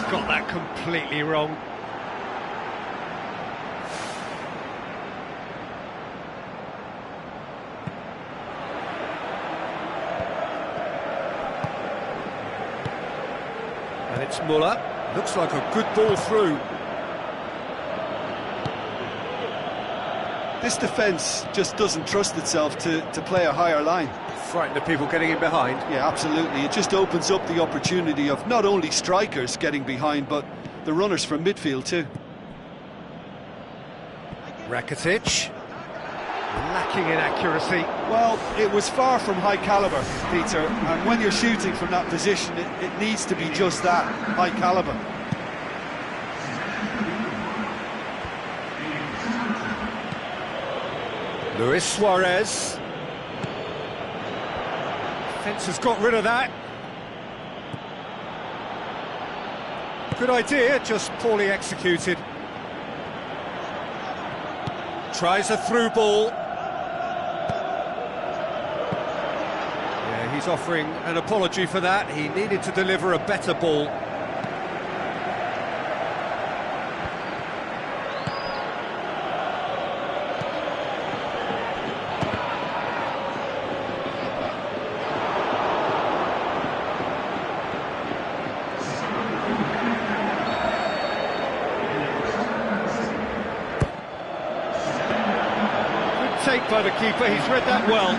got that completely wrong. And it's Muller. Looks like a good ball through. This defence just doesn't trust itself to play a higher line. Frightened of people getting in behind. Yeah, absolutely. It just opens up the opportunity of not only strikers getting behind, but the runners from midfield too. Rakitic. Lacking in accuracy. Well, it was far from high calibre, Peter, and when you're shooting from that position, it needs to be just that, high calibre. Luis Suarez. Defence has got rid of that. Good idea, just poorly executed. Tries a through ball. Yeah, he's offering an apology for that. He needed to deliver a better ball. Take by the keeper, he's read that well.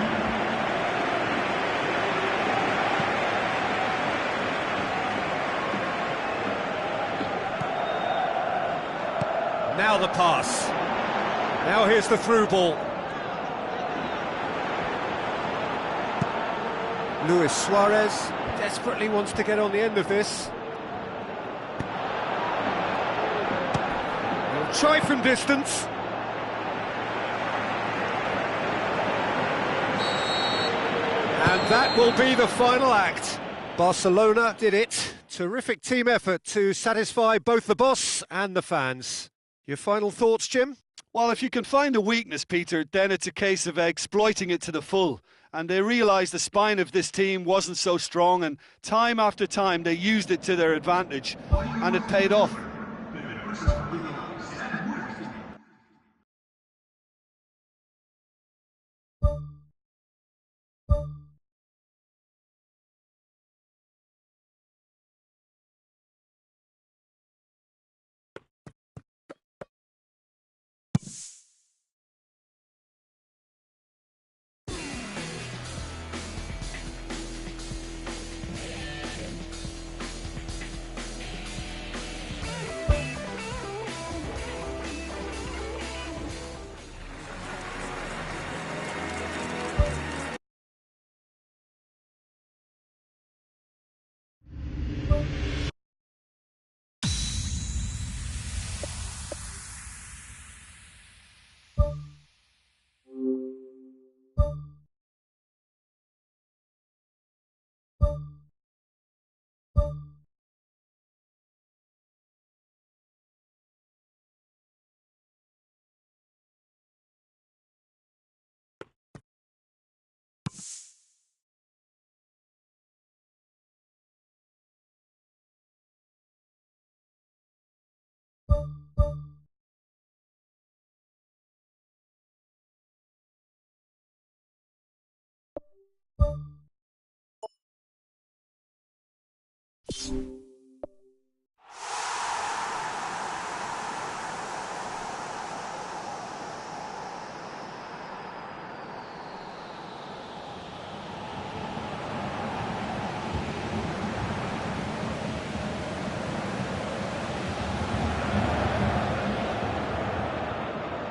Now the pass. Now here's the through ball. Luis Suarez desperately wants to get on the end of this. He'll try from distance. And that will be the final act. Barcelona did it. Terrific team effort to satisfy both the boss and the fans. Your final thoughts, Jim? Well, if you can find a weakness, Peter, then it's a case of exploiting it to the full. And they realised the spine of this team wasn't so strong, and time after time they used it to their advantage, and it paid off.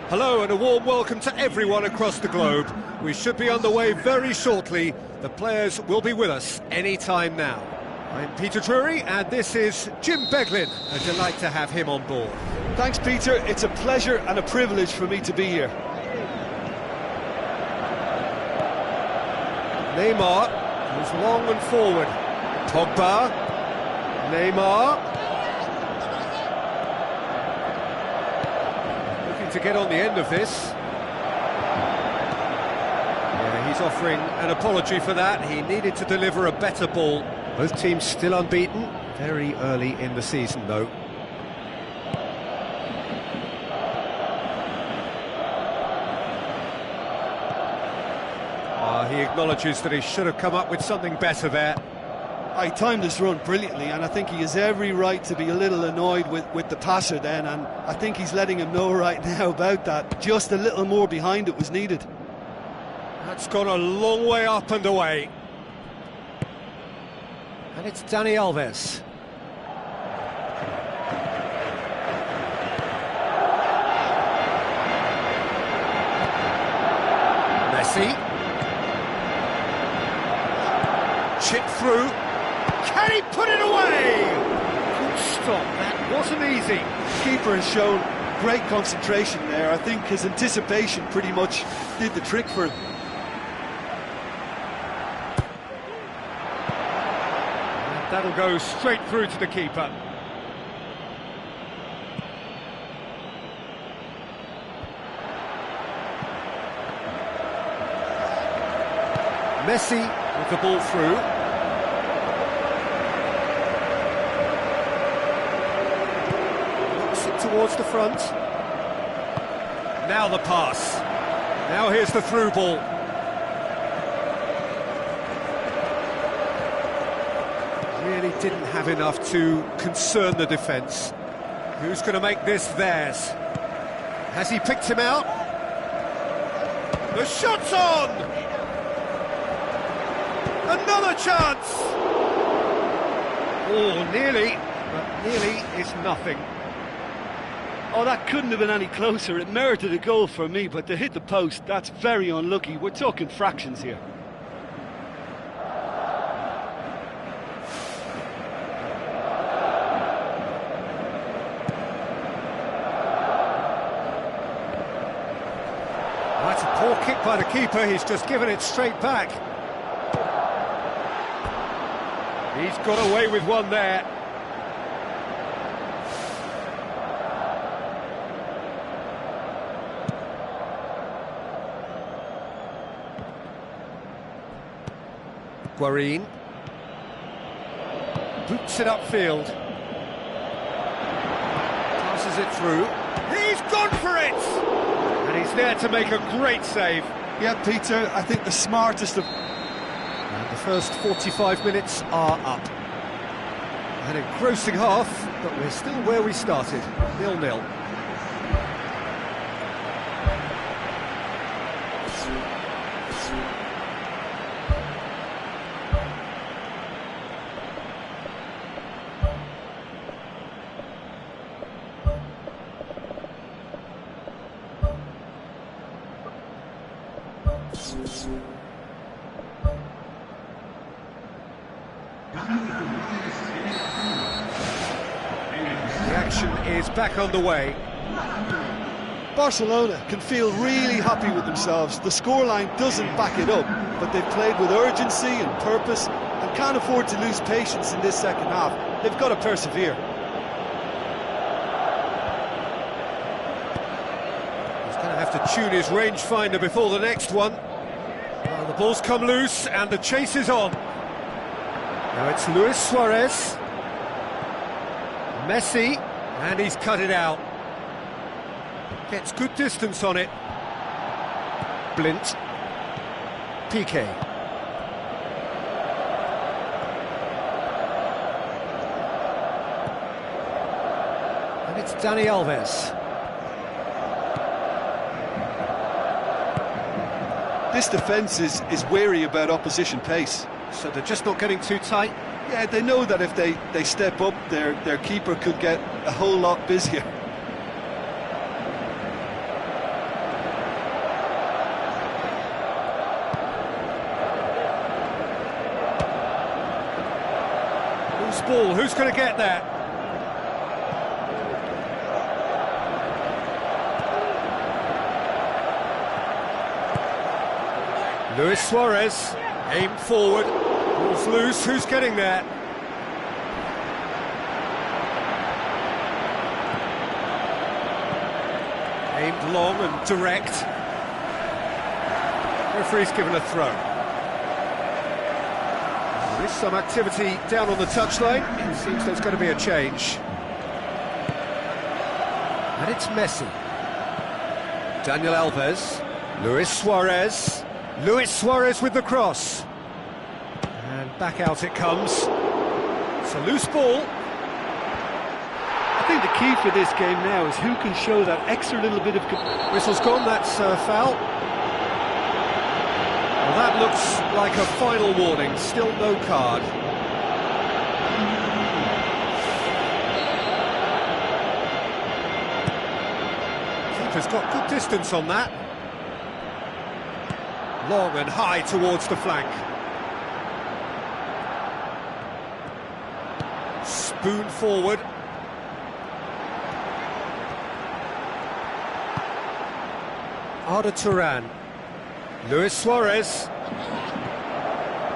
Hello and a warm welcome to everyone across the globe. We should be underway very shortly. The players will be with us any time now. I'm Peter Drury and this is Jim Beglin. A delight to have him on board. Thanks, Peter. It's a pleasure and a privilege for me to be here. Neymar goes long and forward. Pogba. Neymar. To get on the end of this. Yeah, he's offering an apology for that. He needed to deliver a better ball. Both teams still unbeaten. Very early in the season, though. He acknowledges that he should have come up with something better there. I timed this run brilliantly, and I think he has every right to be a little annoyed with the passer then, and I think he's letting him know right now about that. Just a little more behind it was needed. That's gone a long way up and away. And it's Dani Alves. Messi. Chip through. Can he put it away? Good stop, that wasn't easy. The keeper has shown great concentration there. I think his anticipation pretty much did the trick for him. And that'll go straight through to the keeper. Messi with the ball through. Towards the front. Now the pass. Now here's the through ball. Really didn't have enough to concern the defence. Who's going to make this theirs? Has he picked him out? The shot's on! Another chance! Oh, nearly, but nearly is nothing. Oh, that couldn't have been any closer. It merited a goal for me, but to hit the post, that's very unlucky. We're talking fractions here. That's a poor kick by the keeper. He's just given it straight back. He's got away with one there. Guarín boots it upfield, passes it through, he's gone for it! And he's there to make a great save. Yeah, Peter, I think the smartest of... And the first 45 minutes are up. An engrossing half, but we're still where we started, 0-0. The action is back underway. Barcelona can feel really happy with themselves. The scoreline doesn't back it up, but they've played with urgency and purpose and can't afford to lose patience in this second half. They've got to persevere. He's going to have to tune his rangefinder before the next one. Well, the ball's come loose and the chase is on. Now it's Luis Suarez. Messi, and he's cut it out. Gets good distance on it. Blint. Piqué. And it's Dani Alves. This defence is wary about opposition pace. So they're just not getting too tight. Yeah, they know that if they step up, their keeper could get a whole lot busier. Loose ball, who's going to get that? Luis Suarez, aimed forward. Ball's loose, who's getting there? Aimed long and direct. Referee's given a throw. Some activity down on the touchline. It seems there's going to be a change. And it's Messi. Daniel Alves. Luis Suarez. Luis Suarez with the cross. And back out it comes. It's a loose ball. I think the key for this game now is who can show that extra little bit of... Whistle's gone, that's a foul. Well, that looks like a final warning, still no card. Keeper's got good distance on that. Long and high towards the flank. Spoon forward. Arda Turan. Luis Suarez.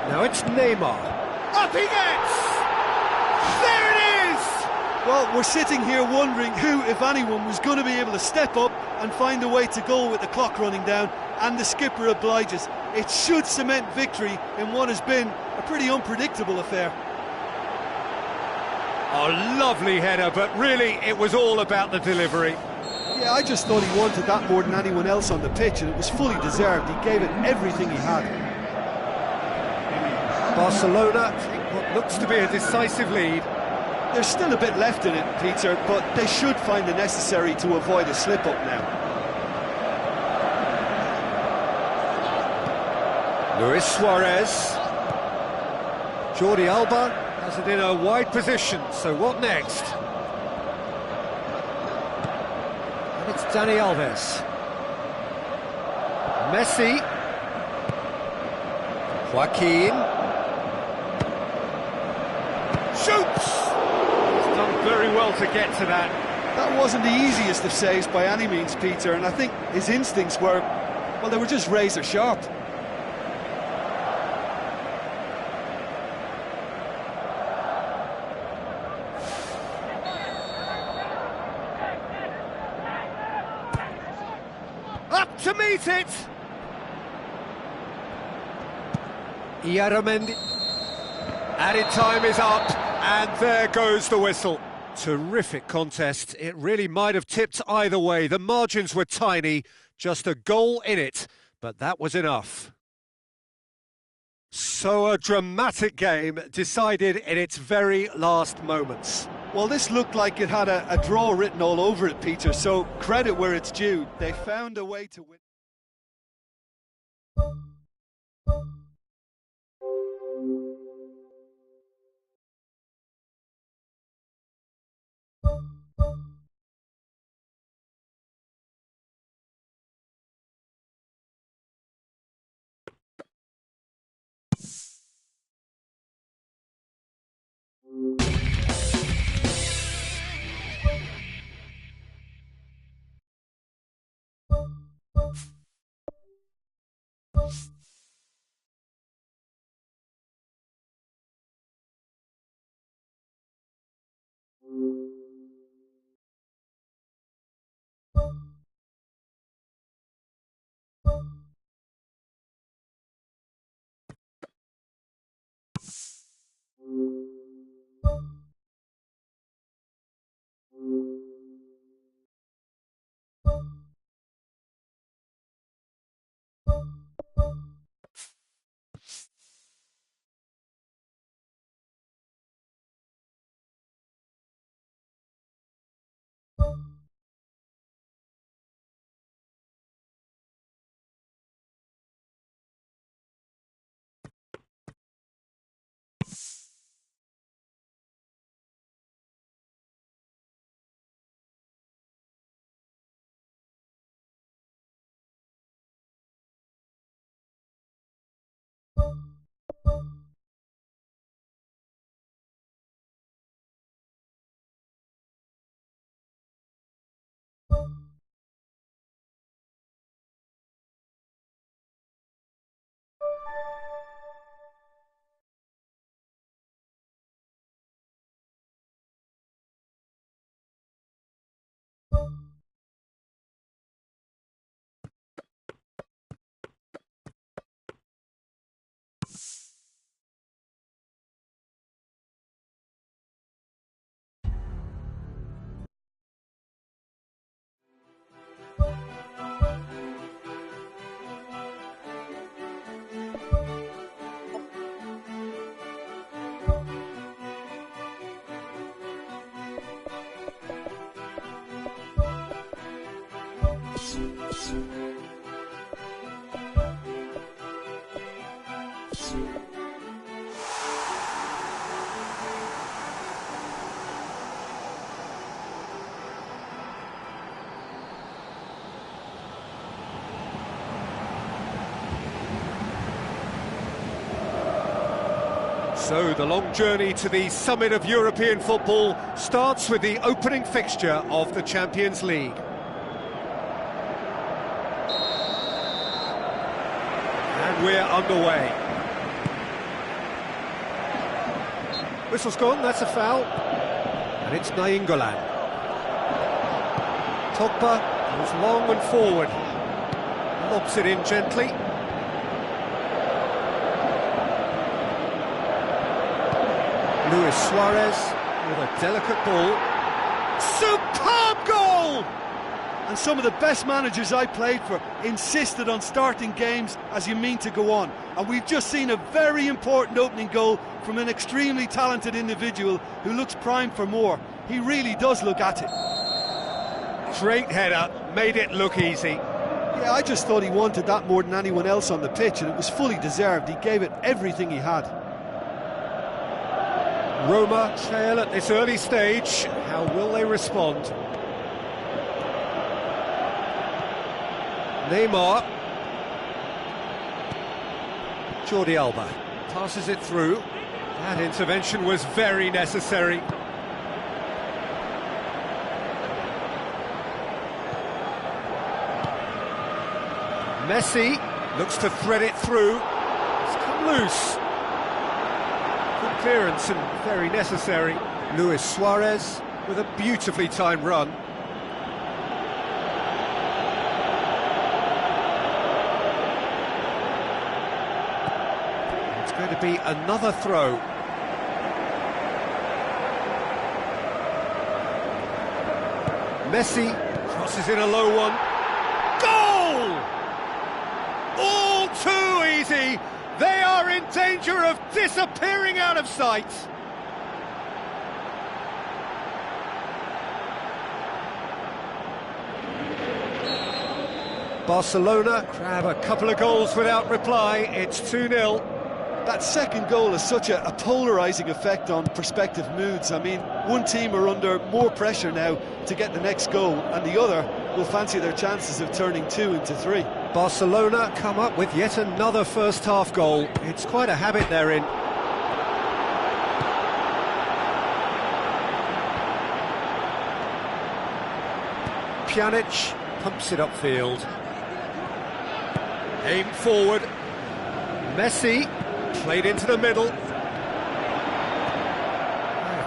Now it's Neymar. Up he gets! There it is! Well, we're sitting here wondering who, if anyone, was going to be able to step up and find a way to goal with the clock running down, and the skipper obliges. It should cement victory in what has been a pretty unpredictable affair. Oh, lovely header, but really it was all about the delivery. Yeah, I just thought he wanted that more than anyone else on the pitch, and it was fully deserved. He gave it everything he had. Barcelona take what looks to be a decisive lead. There's still a bit left in it, Peter, but they should find the necessary to avoid a slip-up now. Luis Suarez. Jordi Alba has it in a wide position, so what next? And it's Dani Alves. Messi. Joaquin. Shoots! He's done very well to get to that. That wasn't the easiest of saves by any means, Peter, and I think his instincts were, well, they were just razor sharp. Up to meet it! Iaramendi. Added time is up, and there goes the whistle. Terrific contest. It really might have tipped either way. The margins were tiny, just a goal in it, but that was enough. So a dramatic game decided in its very last moments. Well, this looked like it had a draw written all over it, Peter, so credit where it's due. They found a way to win. So the long journey to the summit of European football starts with the opening fixture of the Champions League. And we're underway. Whistle's gone, that's a foul. And it's Nainggolan. Togba goes long and forward. Lobs it in gently. Luis Suarez with a delicate ball. Superb goal! And some of the best managers I played for insisted on starting games as you mean to go on. And we've just seen a very important opening goal from an extremely talented individual who looks primed for more. He really does look at it. Great header, made it look easy. Yeah, I just thought he wanted that more than anyone else on the pitch, and it was fully deserved. He gave it everything he had. Roma trail at this early stage. How will they respond? Neymar. Jordi Alba passes it through. That intervention was very necessary. Messi looks to thread it through. It's come loose. Good clearance and very necessary. Luis Suarez with a beautifully timed run. It's going to be another throw. Messi crosses in a low one. Goal! All too easy. They are in danger of disappearing out of sight. Barcelona grab a couple of goals without reply. It's 2-0. That second goal has such a polarising effect on prospective moods. I mean, one team are under more pressure now to get the next goal, and the other will fancy their chances of turning 2 into 3. Barcelona come up with yet another first-half goal. It's quite a habit they're in. Pjanic pumps it upfield. Aim forward. Messi played into the middle.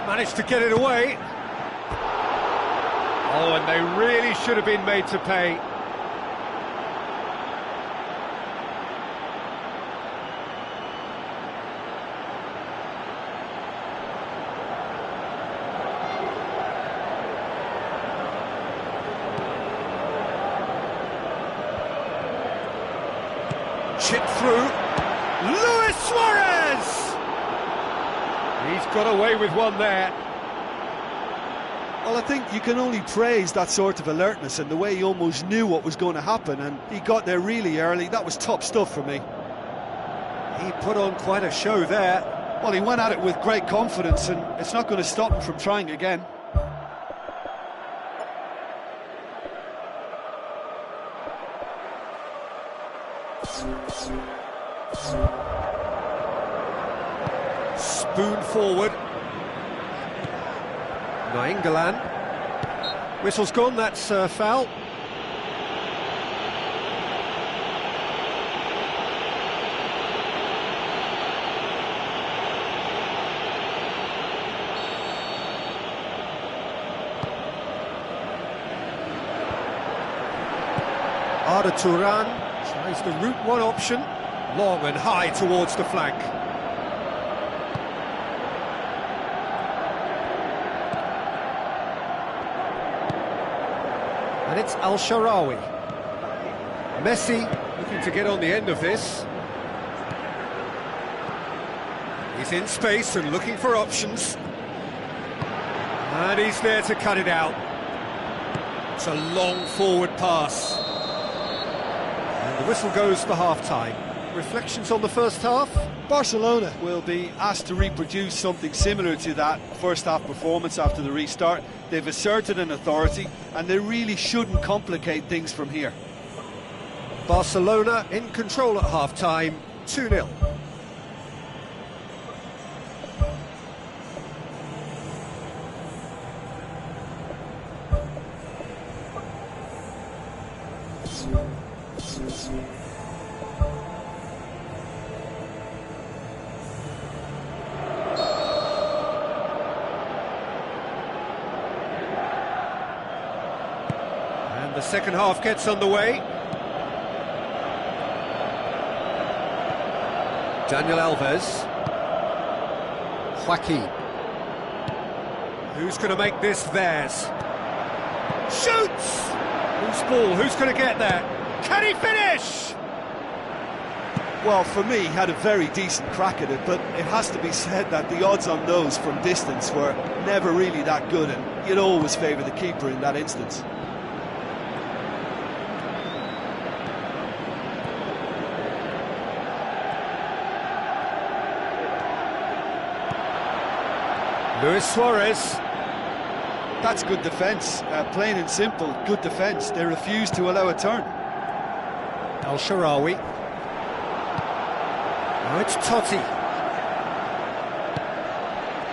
Managed to get it away. Oh, and they really should have been made to pay. Chip through. Luis Suarez! He's got away with one there. Well, I think you can only praise that sort of alertness and the way he almost knew what was going to happen, and he got there really early. That was top stuff for me. He put on quite a show there. Well, he went at it with great confidence, and it's not going to stop him from trying again. Spoon forward. Nainggolan. Whistle's gone, that's a foul. Arda Turan tries the route one option, long and high towards the flank. And it's Al-Sharawi. Messi looking to get on the end of this. He's in space and looking for options. And he's there to cut it out. It's a long forward pass. And the whistle goes for half-time. Reflections on the first half? Barcelona will be asked to reproduce something similar to that first-half performance after the restart. They've asserted an authority, and they really shouldn't complicate things from here. Barcelona in control at half-time, 2-0. The second half gets underway. Daniel Alves. Joaquin. Who's going to make this theirs? Shoots! Who's ball? Who's going to get there? Can he finish? Well, for me, he had a very decent crack at it, but it has to be said that the odds on those from distance were never really that good, and you'd always favour the keeper in that instance. Luis Suarez. That's good defence, plain and simple, good defence. They refuse to allow a turn. El Shaarawy. Now it's Totti.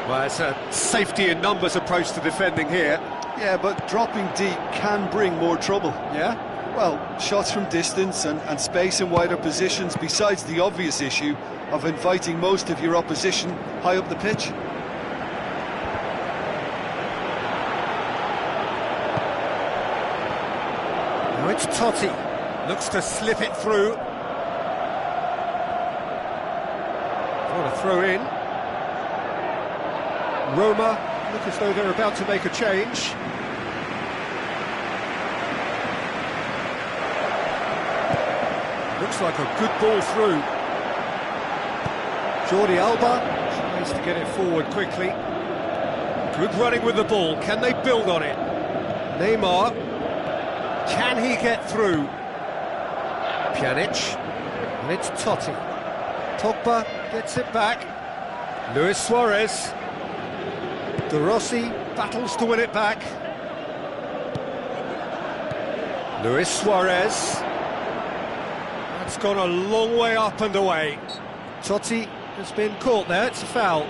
Well, it's a safety in numbers approach to defending here. Yeah, but dropping deep can bring more trouble. Yeah? Well, shots from distance and space in wider positions, besides the obvious issue of inviting most of your opposition high up the pitch. Now it's Totti. Looks to slip it through. What a throw in. Roma look as though they're about to make a change. Looks like a good ball through. Jordi Alba tries to get it forward quickly. Good running with the ball. Can they build on it? Neymar. Can he get through? Pjanic. And it's Totti. Pogba gets it back. Luis Suarez. De Rossi battles to win it back. Luis Suarez. That's gone a long way up and away. Totti has been caught there, it's a foul.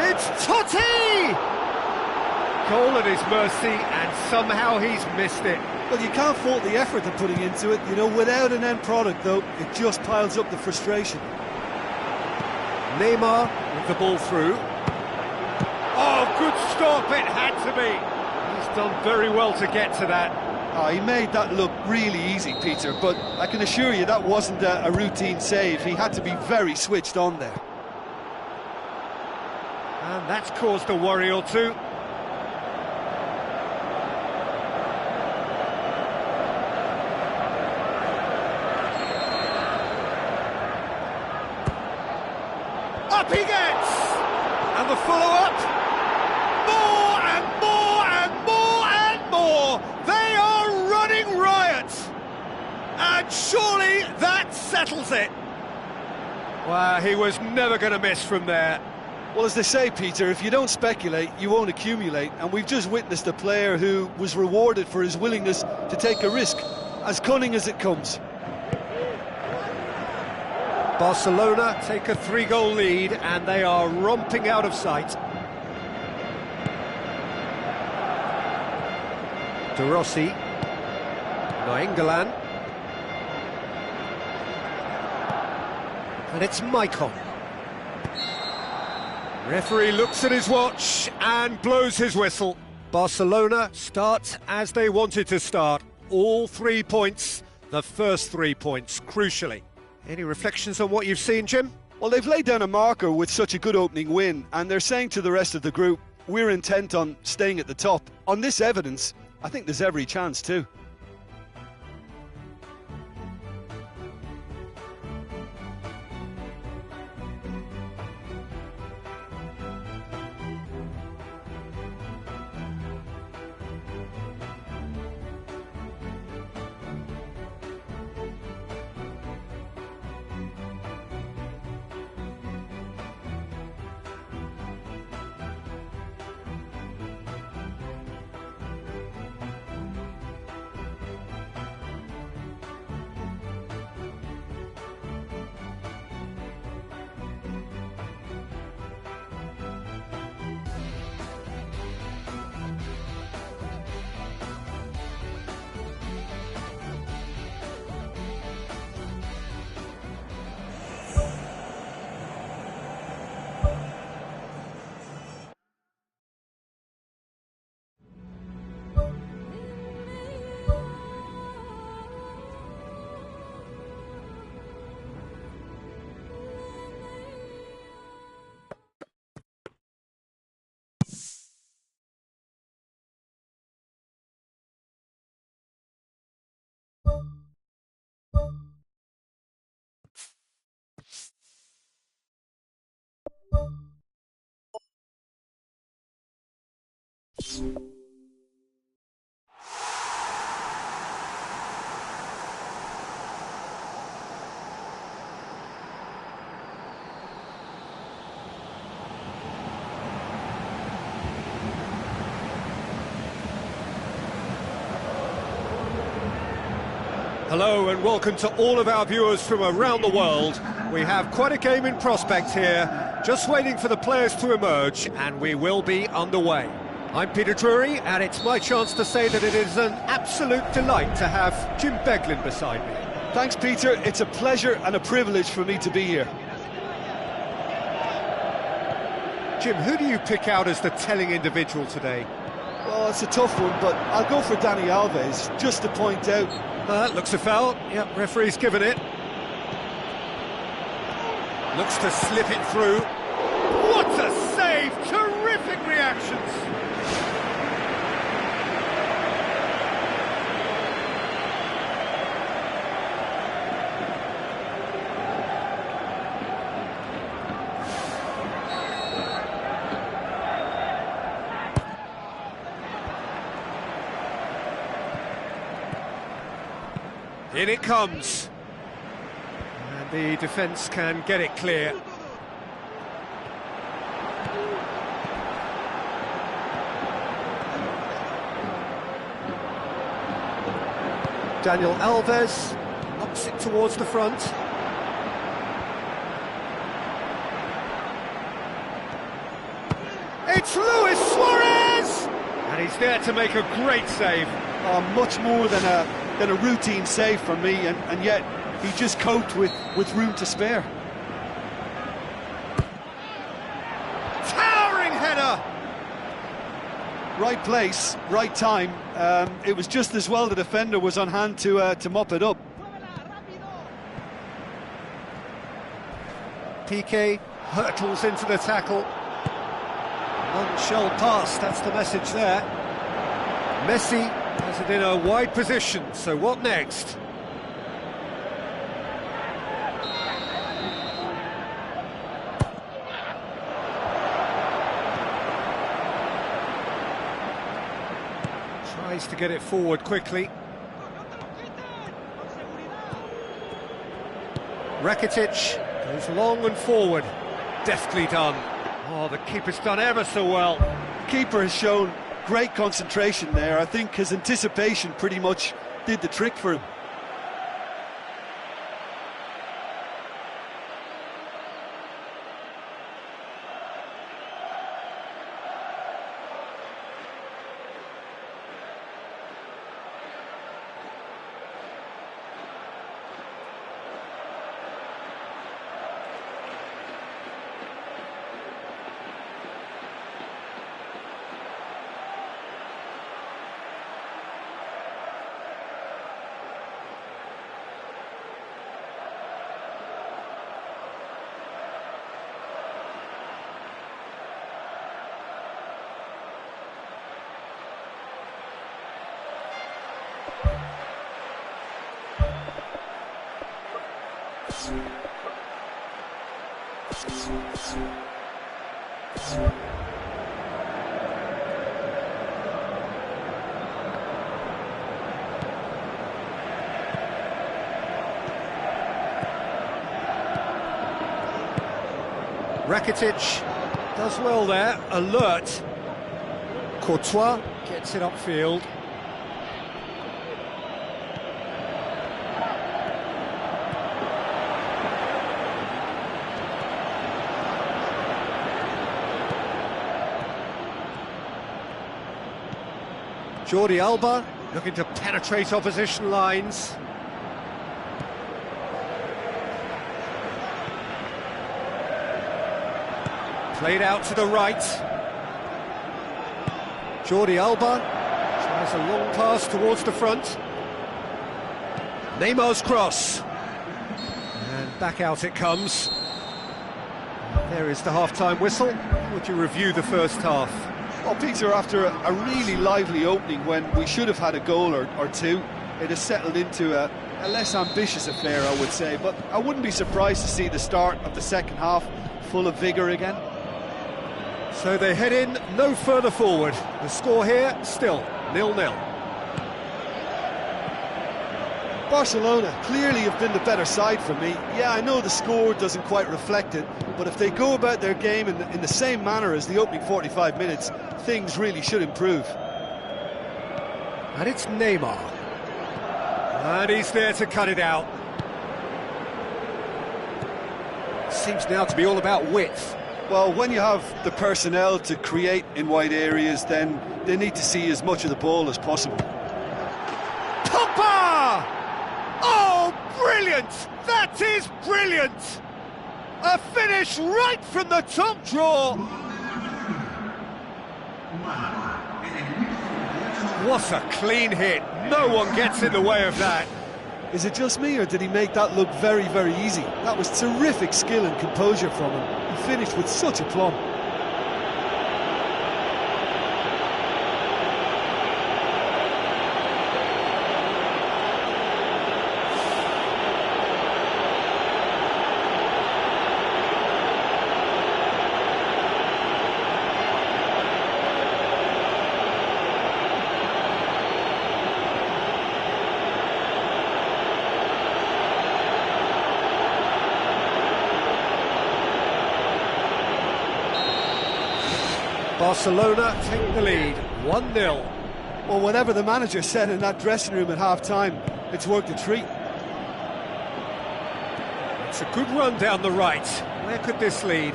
It's Totti! Goal at his mercy, and somehow he's missed it. Well, you can't fault the effort they're putting into it. You know, without an end product, though, it just piles up the frustration. Neymar with the ball through. Oh, good stop, it had to be. He's done very well to get to that. Oh, he made that look really easy, Peter, but I can assure you that wasn't a routine save. He had to be very switched on there. And that's caused a worry or two. Up he gets! And the follow-up. More and more and more and more. They are running riot. And surely that settles it. Well, he was never going to miss from there. Well, as they say, Peter, if you don't speculate, you won't accumulate. And we've just witnessed a player who was rewarded for his willingness to take a risk, as cunning as it comes. Barcelona take a 3-goal lead and they are romping out of sight. De Rossi. Nainggolan. And it's Maicon. Referee looks at his watch and blows his whistle. Barcelona start as they wanted to start. All 3 points, the first 3 points, crucially. Any reflections on what you've seen, Jim? Well, they've laid down a marker with such a good opening win, and they're saying to the rest of the group, we're intent on staying at the top. On this evidence, I think there's every chance too. Hello and welcome to all of our viewers from around the world. We have quite a game in prospect here, just waiting for the players to emerge, and we will be underway. I'm Peter Drury, and it's my chance to say that it is an absolute delight to have Jim Beglin beside me. Thanks, Peter. It's a pleasure and a privilege for me to be here. Jim, who do you pick out as the telling individual today? Well, it's a tough one, but I'll go for Dani Alves, just to point out. That looks a foul. Yep, referee's given it. Looks to slip it through. What a save! Terrific reactions! In it comes. And the defence can get it clear. Daniel Alves knocks it towards the front. It's Luis Suarez! And he's there to make a great save. Much more than a routine save for me, and yet he just coped with room to spare. Towering header! Right place, right time. It was just as well the defender was on hand to mop it up. Piqué hurtles into the tackle. None shall pass, that's the message there. Messi has it in a wide position, so what next? Tries to get it forward quickly. Rakitic goes long and forward. Deftly done. Oh, the keeper's done ever so well. The keeper has shown great concentration there. I think his anticipation pretty much did the trick for him. Rakitic does well there, alert. Courtois gets it upfield. Jordi Alba looking to penetrate opposition lines. Played out to the right. Jordi Alba tries a long pass towards the front. Neymar's cross. And back out it comes. There is the half-time whistle. Would you review the first half? Well, Peter, after a really lively opening when we should have had a goal or two, it has settled into a less ambitious affair, I would say. But I wouldn't be surprised to see the start of the second half full of vigour again. So they head in no further forward. The score here still 0-0. Barcelona clearly have been the better side for me. Yeah, I know the score doesn't quite reflect it, but if they go about their game in the same manner as the opening 45 minutes, things really should improve. And it's Neymar. And he's there to cut it out. Seems now to be all about width. Well, when you have the personnel to create in wide areas, then they need to see as much of the ball as possible. Pogba! Oh, brilliant! That is brilliant! A finish right from the top draw! What a clean hit. No one gets in the way of that. Is it just me, or did he make that look very, very easy? That was terrific skill and composure from him. He finished with such aplomb. Barcelona take the lead, 1-0. Well, whatever the manager said in that dressing room at half-time, it's worked a treat. It's a good run down the right. Where could this lead?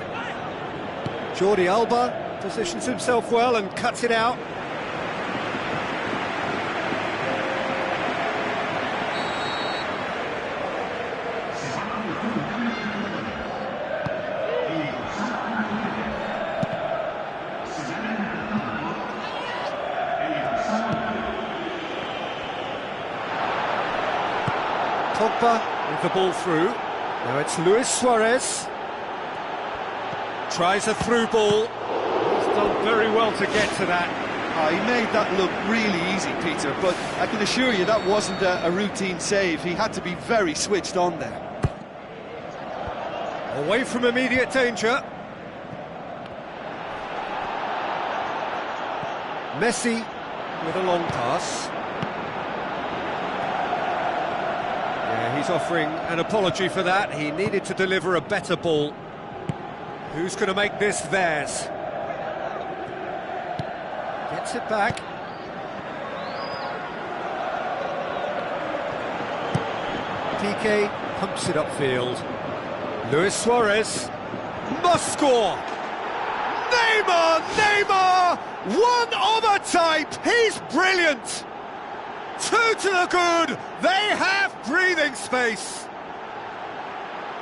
Jordi Alba positions himself well and cuts it out. Pogba with the ball through. Now it's Luis Suarez. Tries a through ball. He's done very well to get to that. He made that look really easy, Peter, but I can assure you that wasn't a routine save. He had to be very switched on there. Away from immediate danger. Messi with a long pass. He's offering an apology for that. He needed to deliver a better ball. Who's going to make this theirs? Gets it back. Piqué pumps it upfield. Luis Suarez must score. Neymar! One of a type! He's brilliant! Two to the good, they have breathing space.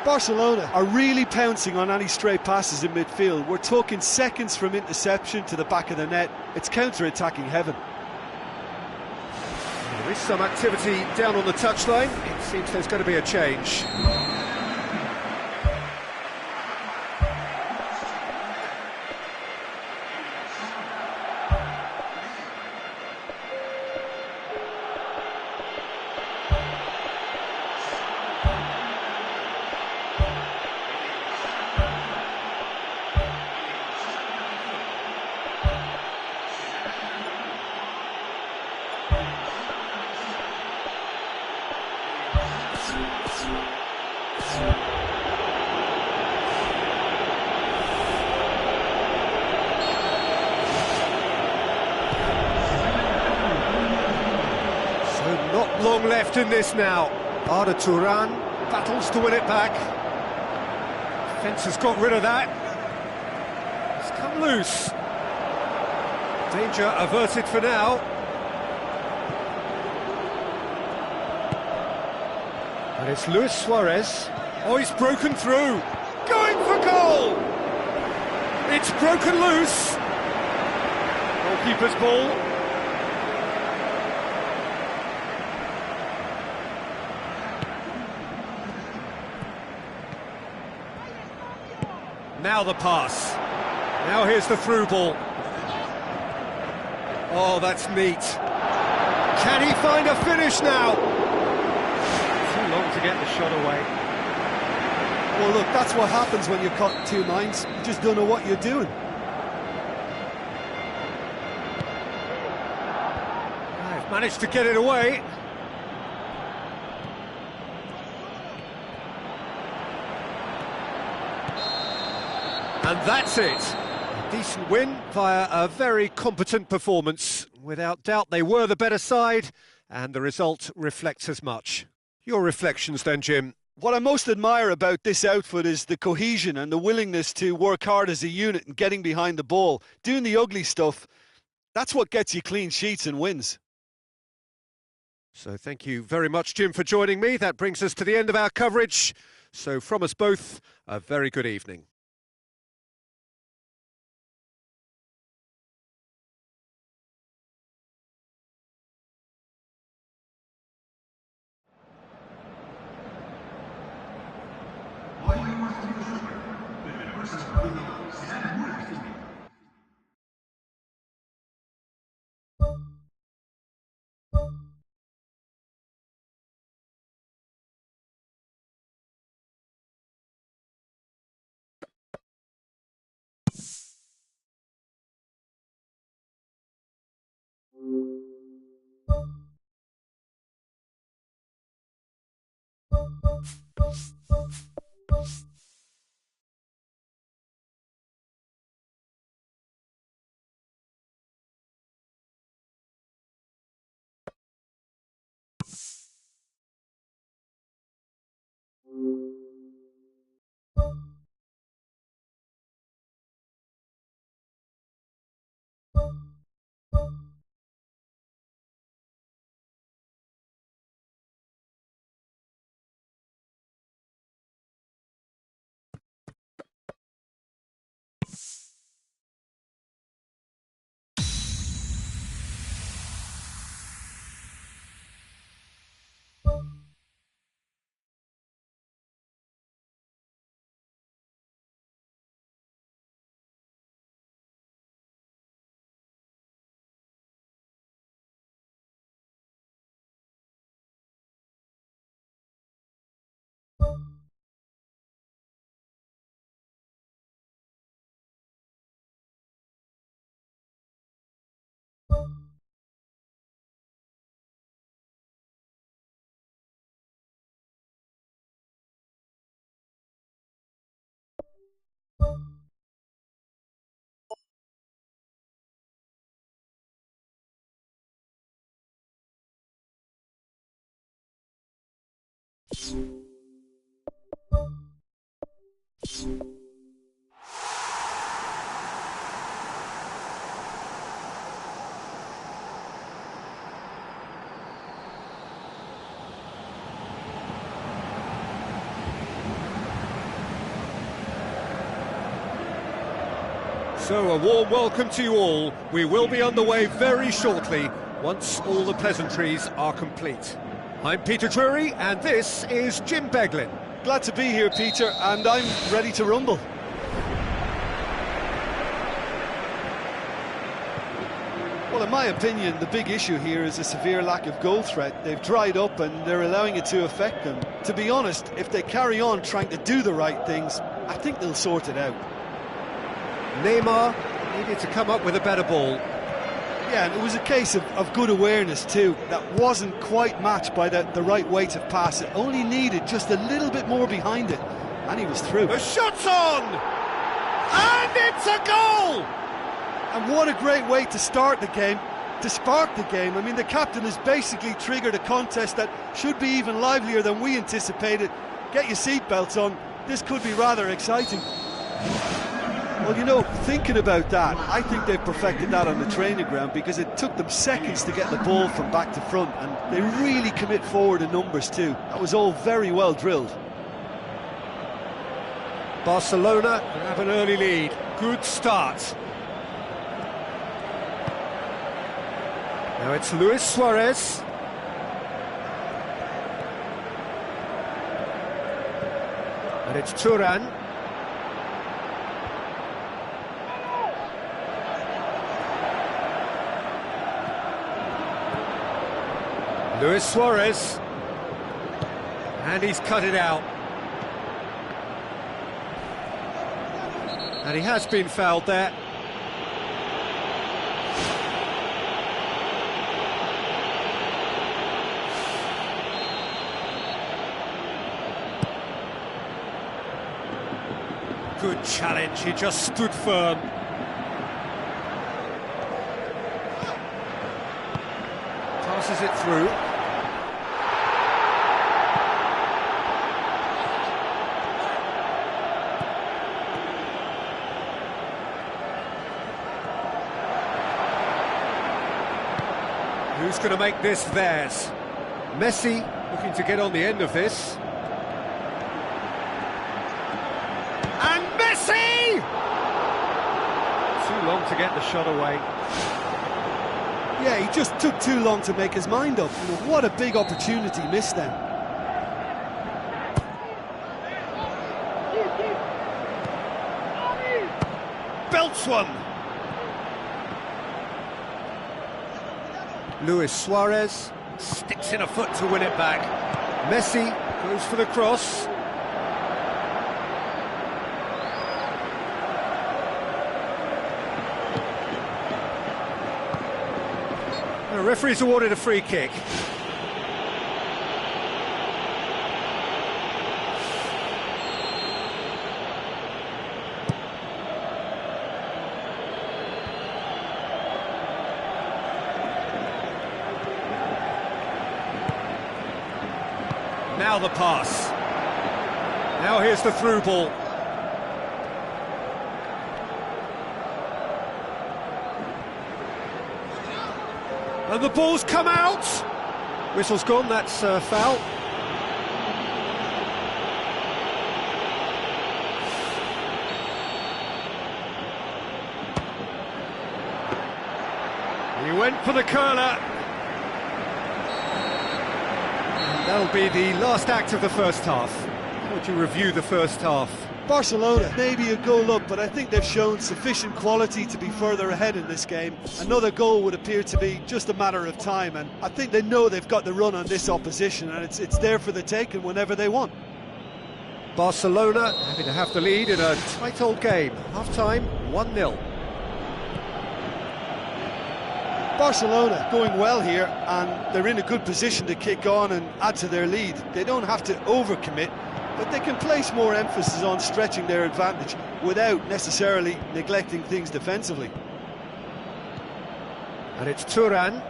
Barcelona are really pouncing on any stray passes in midfield. We're talking seconds from interception to the back of the net. It's counter-attacking heaven. There is some activity down on the touchline. It seems there's going to be a change. Not long left in this now. Arda Turan battles to win it back. Fence has got rid of that. It's come loose. Danger averted for now. And it's Luis Suarez. Oh, he's broken through. Going for goal! It's broken loose. Goalkeeper's ball. Now the pass. Now here's the through ball. Oh, that's neat. Can he find a finish now? Too long to get the shot away. Well, look, that's what happens when you're caught in two minds. You just don't know what you're doing. Managed to get it away. And that's it. A decent win via a very competent performance. Without doubt, they were the better side, and the result reflects as much. Your reflections then, Jim? What I most admire about this outfit is the cohesion and the willingness to work hard as a unit and getting behind the ball. Doing the ugly stuff, that's what gets you clean sheets and wins. So thank you very much, Jim, for joining me. That brings us to the end of our coverage. So from us both, a very good evening. So a warm welcome to you all. We will be on the way very shortly, once all the pleasantries are complete. I'm Peter Drury, and this is Jim Beglin. Glad to be here, Peter, and I'm ready to rumble. Well, in my opinion, the big issue here is a severe lack of goal threat. They've dried up and they're allowing it to affect them. To be honest, if they carry on trying to do the right things, I think they'll sort it out. Neymar needed to come up with a better ball. Yeah, and it was a case of good awareness too. That wasn't quite matched by the right weight of pass. It only needed just a little bit more behind it, and he was through. The shot's on! And it's a goal! And what a great way to start the game, to spark the game. I mean, the captain has basically triggered a contest that should be even livelier than we anticipated. Get your seatbelts on, this could be rather exciting. Well, you know, thinking about that, I think they've perfected that on the training ground, because it took them seconds to get the ball from back to front, and they really commit forward in numbers too. That was all very well drilled. Barcelona have an early lead. Good start. Now it's Luis Suarez. And it's Turan. Luis Suarez, and he's cut it out. And he has been fouled there. Good challenge, he just stood firm. Passes it through. Who's going to make this theirs? Messi looking to get on the end of this. And Messi! Too long to get the shot away. Yeah, he just took too long to make his mind up. You know, what a big opportunity missed then. Belts one. Luis Suarez sticks in a foot to win it back. Messi goes for the cross. The referee's awarded a free kick. Now the pass. Now here's the through ball. And the ball's come out. Whistle's gone, that's foul. He went for the curler. That'll be the last act of the first half. How would you review the first half? Barcelona, maybe a goal up, but I think they've shown sufficient quality to be further ahead in this game. Another goal would appear to be just a matter of time, and I think they know they've got the run on this opposition, and it's there for the taking whenever they want. Barcelona happy to have the lead in a tight old game. Half-time, 1-0. Barcelona going well here, and they're in a good position to kick on and add to their lead. They don't have to overcommit, but they can place more emphasis on stretching their advantage without necessarily neglecting things defensively. And it's Turan.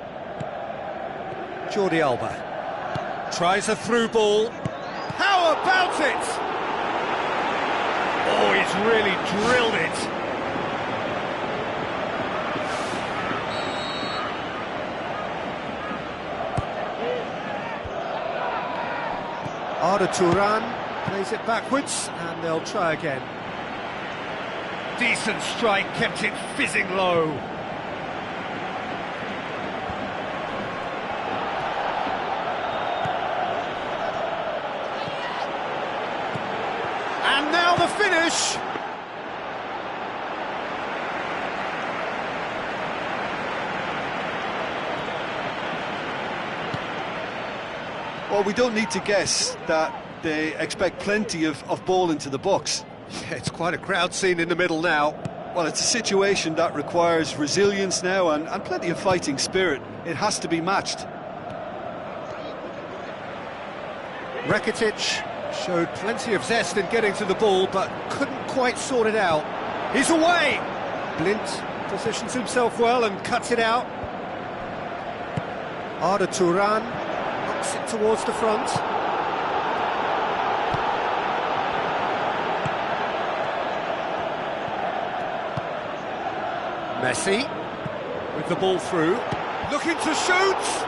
Jordi Alba tries a through ball. How about it? Oh, he's really drilled it. Arda Turan plays it backwards, and they'll try again. Decent strike, kept it fizzing low. And now the finish! Well, we don't need to guess that they expect plenty of ball into the box. Yeah, it's quite a crowd scene in the middle now. Well, it's a situation that requires resilience now and plenty of fighting spirit. It has to be matched. Rakitic showed plenty of zest in getting to the ball, but couldn't quite sort it out. He's away! Blint positions himself well and cuts it out. Arda Turan knocks it towards the front. Messi with the ball through, looking to shoot!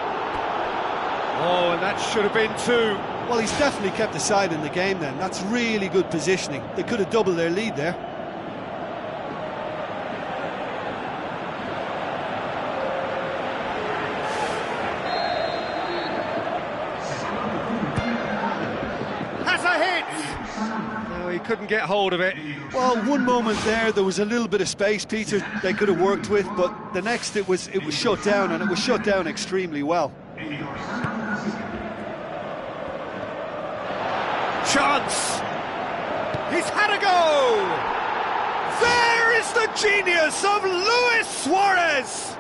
Oh, and that should have been two. Well, he's definitely kept the side in the game then. That's really good positioning. They could have doubled their lead there. Has a hit! No, he couldn't get hold of it. Well, one moment there was a little bit of space, Peter, they could have worked with, but the next it was shut down, and it was shut down extremely well. Chance! He's had a go! There is the genius of Luis Suarez!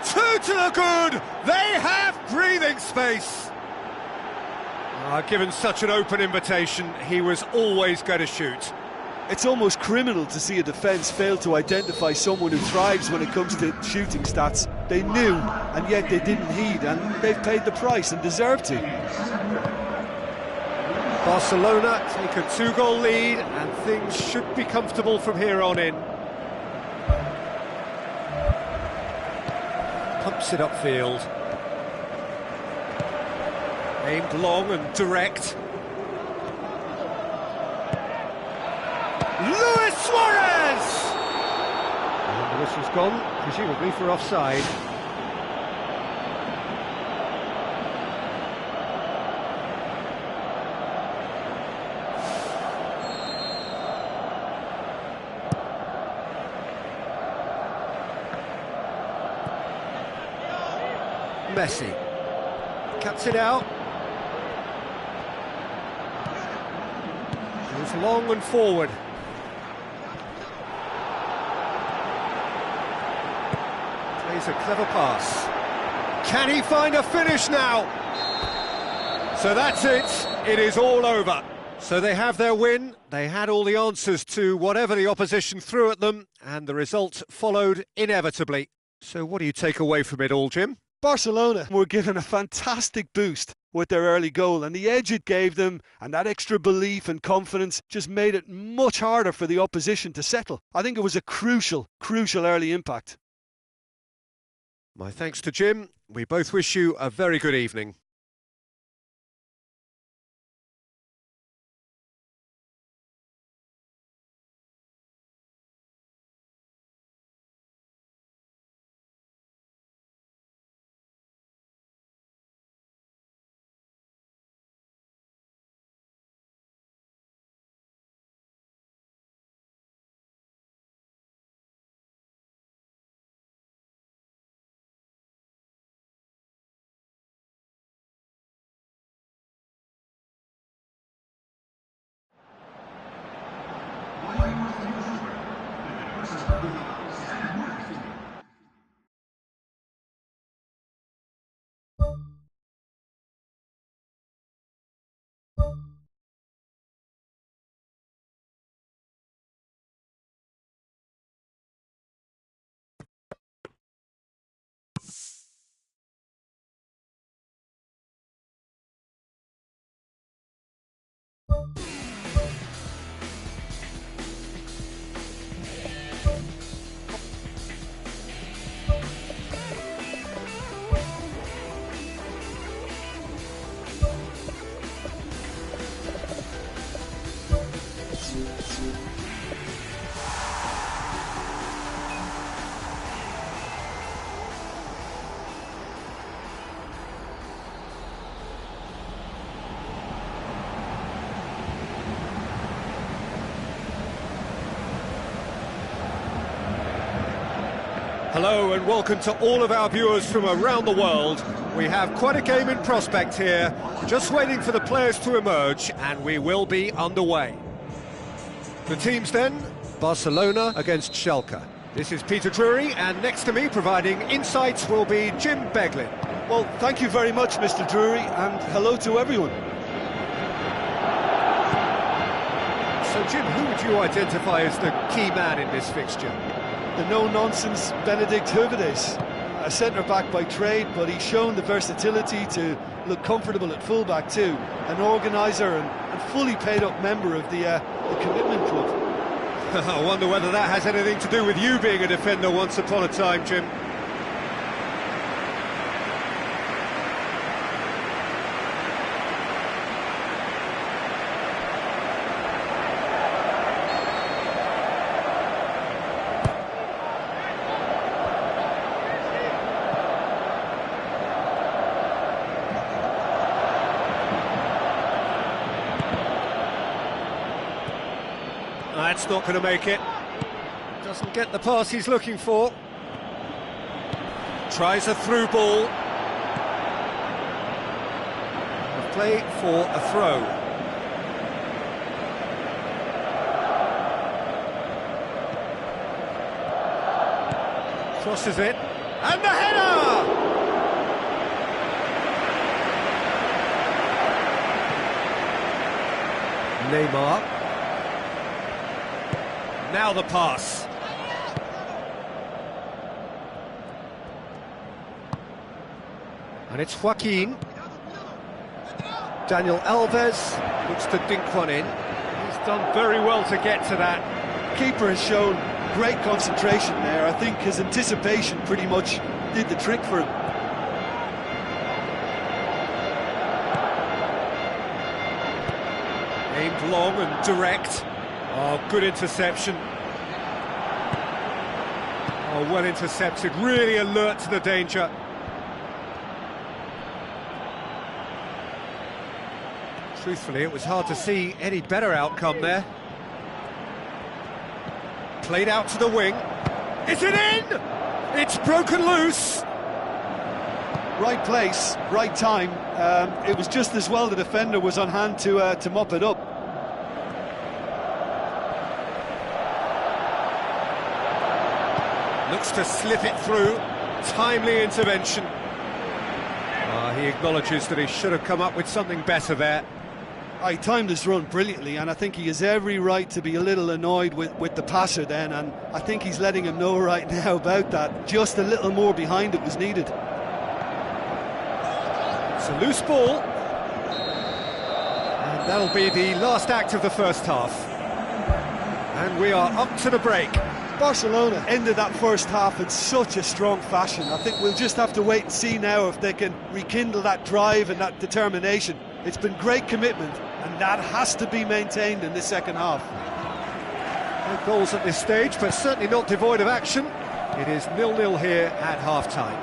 Two to the good, they have breathing space. Given such an open invitation, he was always going to shoot. It's almost criminal to see a defence fail to identify someone who thrives when it comes to shooting stats. They knew, and yet they didn't heed, and they've paid the price and deserve to. Barcelona take a 2-goal lead, and things should be comfortable from here on in. Pumps it upfield. Aimed long and direct. Luis Suarez! And the whistle's gone, presumably for offside. Messi cuts it out. Goes long and forward. Plays a clever pass. Can he find a finish now? So that's it. It is all over. So they have their win. They had all the answers to whatever the opposition threw at them, and the result followed inevitably. So what do you take away from it all, Jim? Barcelona were given a fantastic boost with their early goal, and the edge it gave them and that extra belief and confidence just made it much harder for the opposition to settle. I think it was a crucial early impact. My thanks to Jim. We both wish you a very good evening. Hello and welcome to all of our viewers from around the world. We have quite a game in prospect here, just waiting for the players to emerge, and we will be underway. The teams then, Barcelona against Schalke. This is Peter Drury, and next to me providing insights will be Jim Beglin. Well, thank you very much, Mr. Drury, and hello to everyone. So Jim, who would you identify as the key man in this fixture? The no-nonsense Benedict Hövedes, a centre-back by trade, but he's shown the versatility to look comfortable at full-back too. An organiser and fully paid-up member of the commitment club. I wonder whether that has anything to do with you being a defender once upon a time, Jim. That's not going to make it. Doesn't get the pass he's looking for. Tries a through ball. A play for a throw. Crosses it. And the header! Neymar. Now the pass. And it's Joaquin. Daniel Alves looks to dink one in. He's done very well to get to that. Keeper has shown great concentration there. I think his anticipation pretty much did the trick for him. Aimed long and direct. Oh, good interception. Oh, well intercepted, really alert to the danger. Truthfully, it was hard to see any better outcome there. Played out to the wing. Is it in? It's broken loose. Right place, right time. It was just as well the defender was on hand to mop it up. Looks to slip it through. Timely intervention. He acknowledges that he should have come up with something better there. He timed his run brilliantly, and I think he has every right to be a little annoyed with the passer then, and I think he's letting him know right now about that. Just a little more behind it was needed. It's a loose ball. And that'll be the last act of the first half. And we are up to the break. Barcelona ended that first half in such a strong fashion. I think we'll just have to wait and see now if they can rekindle that drive and that determination. It's been great commitment, and that has to be maintained in the second half. No goals at this stage, but certainly not devoid of action. It is 0-0 here at half-time.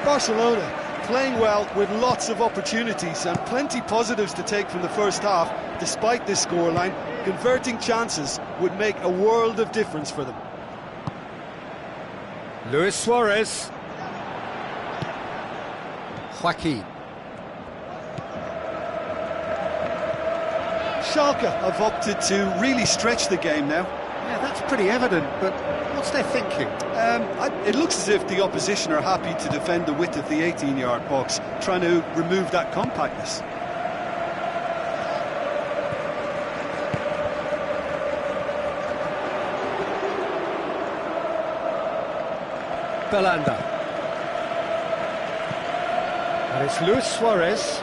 Barcelona playing well with lots of opportunities and plenty positives to take from the first half. Despite this scoreline, converting chances would make a world of difference for them. Luis Suarez. Joaquin. Schalke have opted to really stretch the game now. Yeah, that's pretty evident, but what's their thinking? It looks as if the opposition are happy to defend the width of the 18-yard box, trying to remove that compactness. Belanda. And it's Luis Suarez.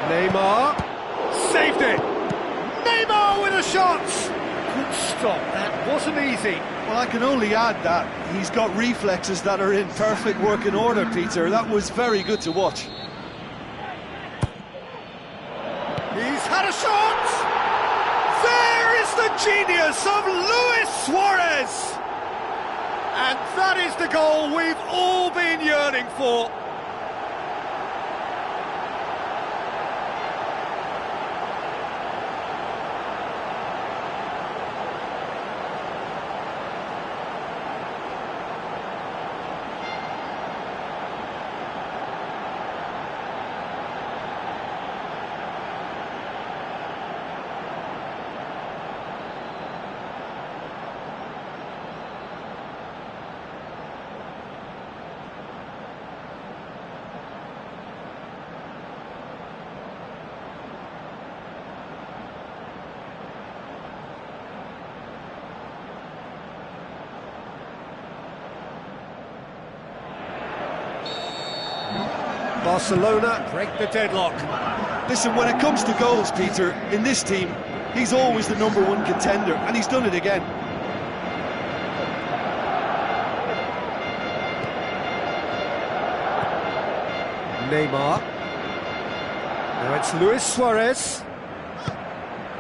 Neymar. Saved it! Neymar with a shot! Good stop, that wasn't easy. Well, I can only add that he's got reflexes that are in perfect working order, Peter. That was very good to watch. He's had a shot! There is the genius of Luis Suarez! And that is the goal we've all been yearning for. Barcelona break the deadlock. Listen, when it comes to goals, Peter, in this team, he's always the #1 contender, and he's done it again. Neymar. Now it's Luis Suarez.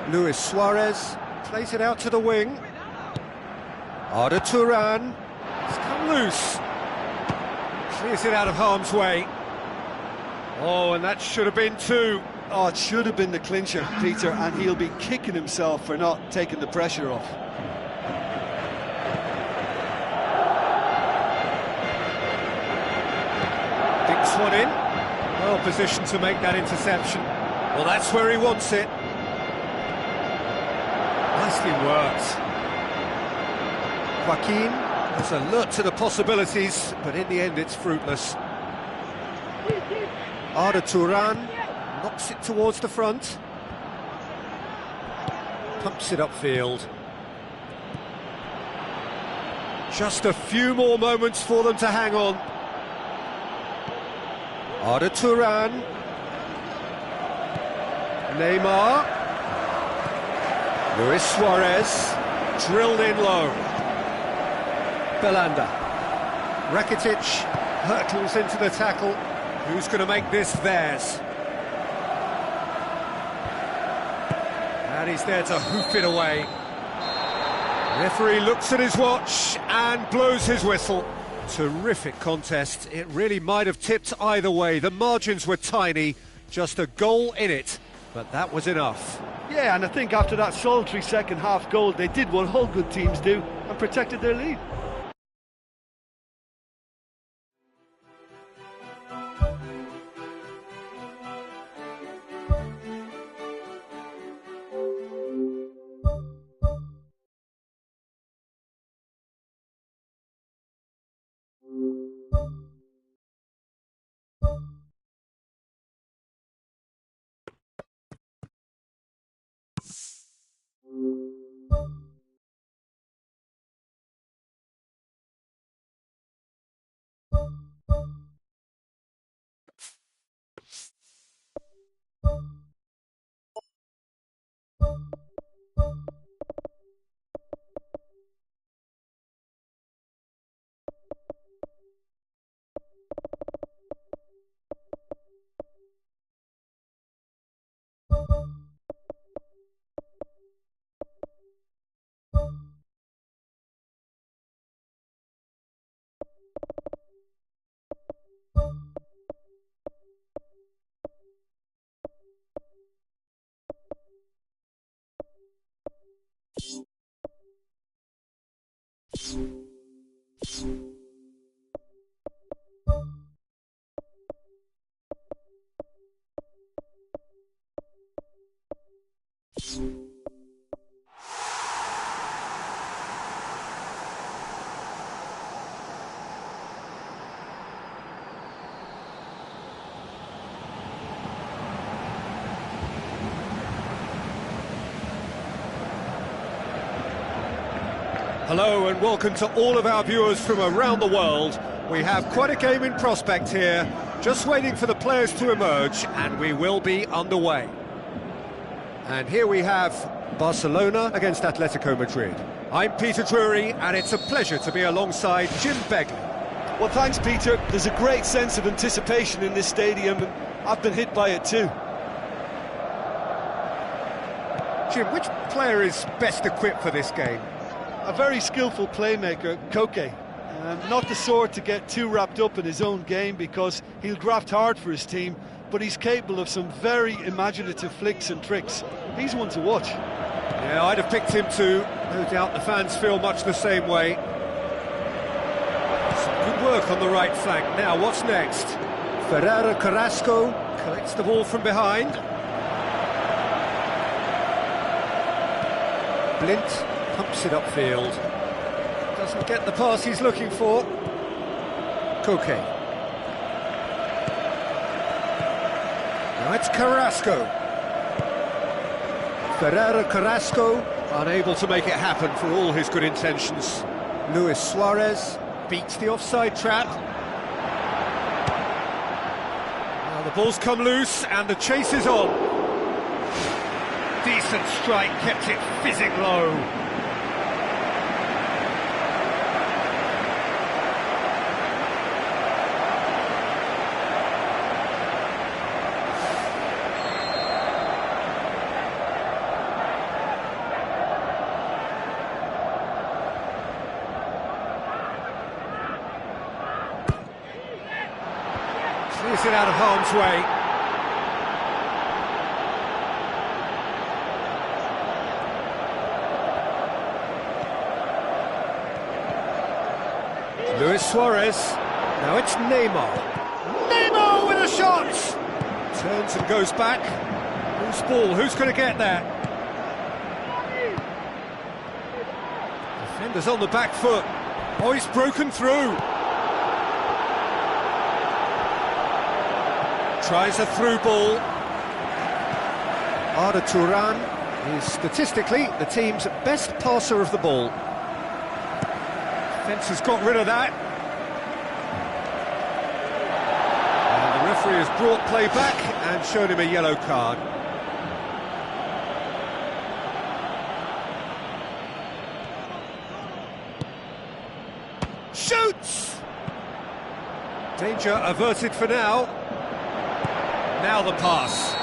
Luis Suarez plays it out to the wing. Arda Turan. It's come loose. Clears it out of harm's way. Oh, and that should have been two. Oh, it should have been the clincher, Peter, and he'll be kicking himself for not taking the pressure off. Dinks one in. Well positioned to make that interception. Well, that's where he wants it. Nicely worked. Joaquin is alert to the possibilities, but in the end it's fruitless. Arda Turan knocks it towards the front. pumps it upfield. Just a few more moments for them to hang on. Arda Turan. Neymar. Luis Suarez. Drilled in low. Belanda. Rakitic hurtles into the tackle. Who's going to make this theirs? And he's there to hoof it away. Referee looks at his watch and blows his whistle. Terrific contest. It really might have tipped either way. The margins were tiny, just a goal in it, but that was enough. Yeah, and I think after that solitary second half goal, they did what all good teams do and protected their lead. Hello and welcome to all of our viewers from around the world. We have quite a game in prospect here, just waiting for the players to emerge, and we will be underway. And here we have Barcelona against Atletico Madrid. I'm Peter Drury, and it's a pleasure to be alongside Jim Begley. Well, thanks, Peter. There's a great sense of anticipation in this stadium, and I've been hit by it too. Jim, which player is best equipped for this game? A very skillful playmaker, Koke. Not the sort to get too wrapped up in his own game because he'll graft hard for his team, but he's capable of some very imaginative flicks and tricks. He's one to watch. Yeah, I'd have picked him too. No doubt the fans feel much the same way. Some good work on the right flank. Now, what's next? Ferreira Carrasco collects the ball from behind. Blint pumps it upfield. Doesn't get the pass he's looking for. Koke. Now it's Carrasco. Ferreira Carrasco, unable to make it happen for all his good intentions. Luis Suarez beats the offside trap. Now the ball's come loose and the chase is on. Decent strike, kept it fizzing low. Clears it out of harm's way. Luis Suarez. Now it's Neymar. Neymar with a shot! Turns and goes back. Loose ball, who's going to get there? Defender's on the back foot. Oh, he's broken through. Tries a through ball. Arda Turan. He's statistically the team's best passer of the ball. Defence has got rid of that. And the referee has brought play back and shown him a yellow card. Shoots! Danger averted for now. Now the pass.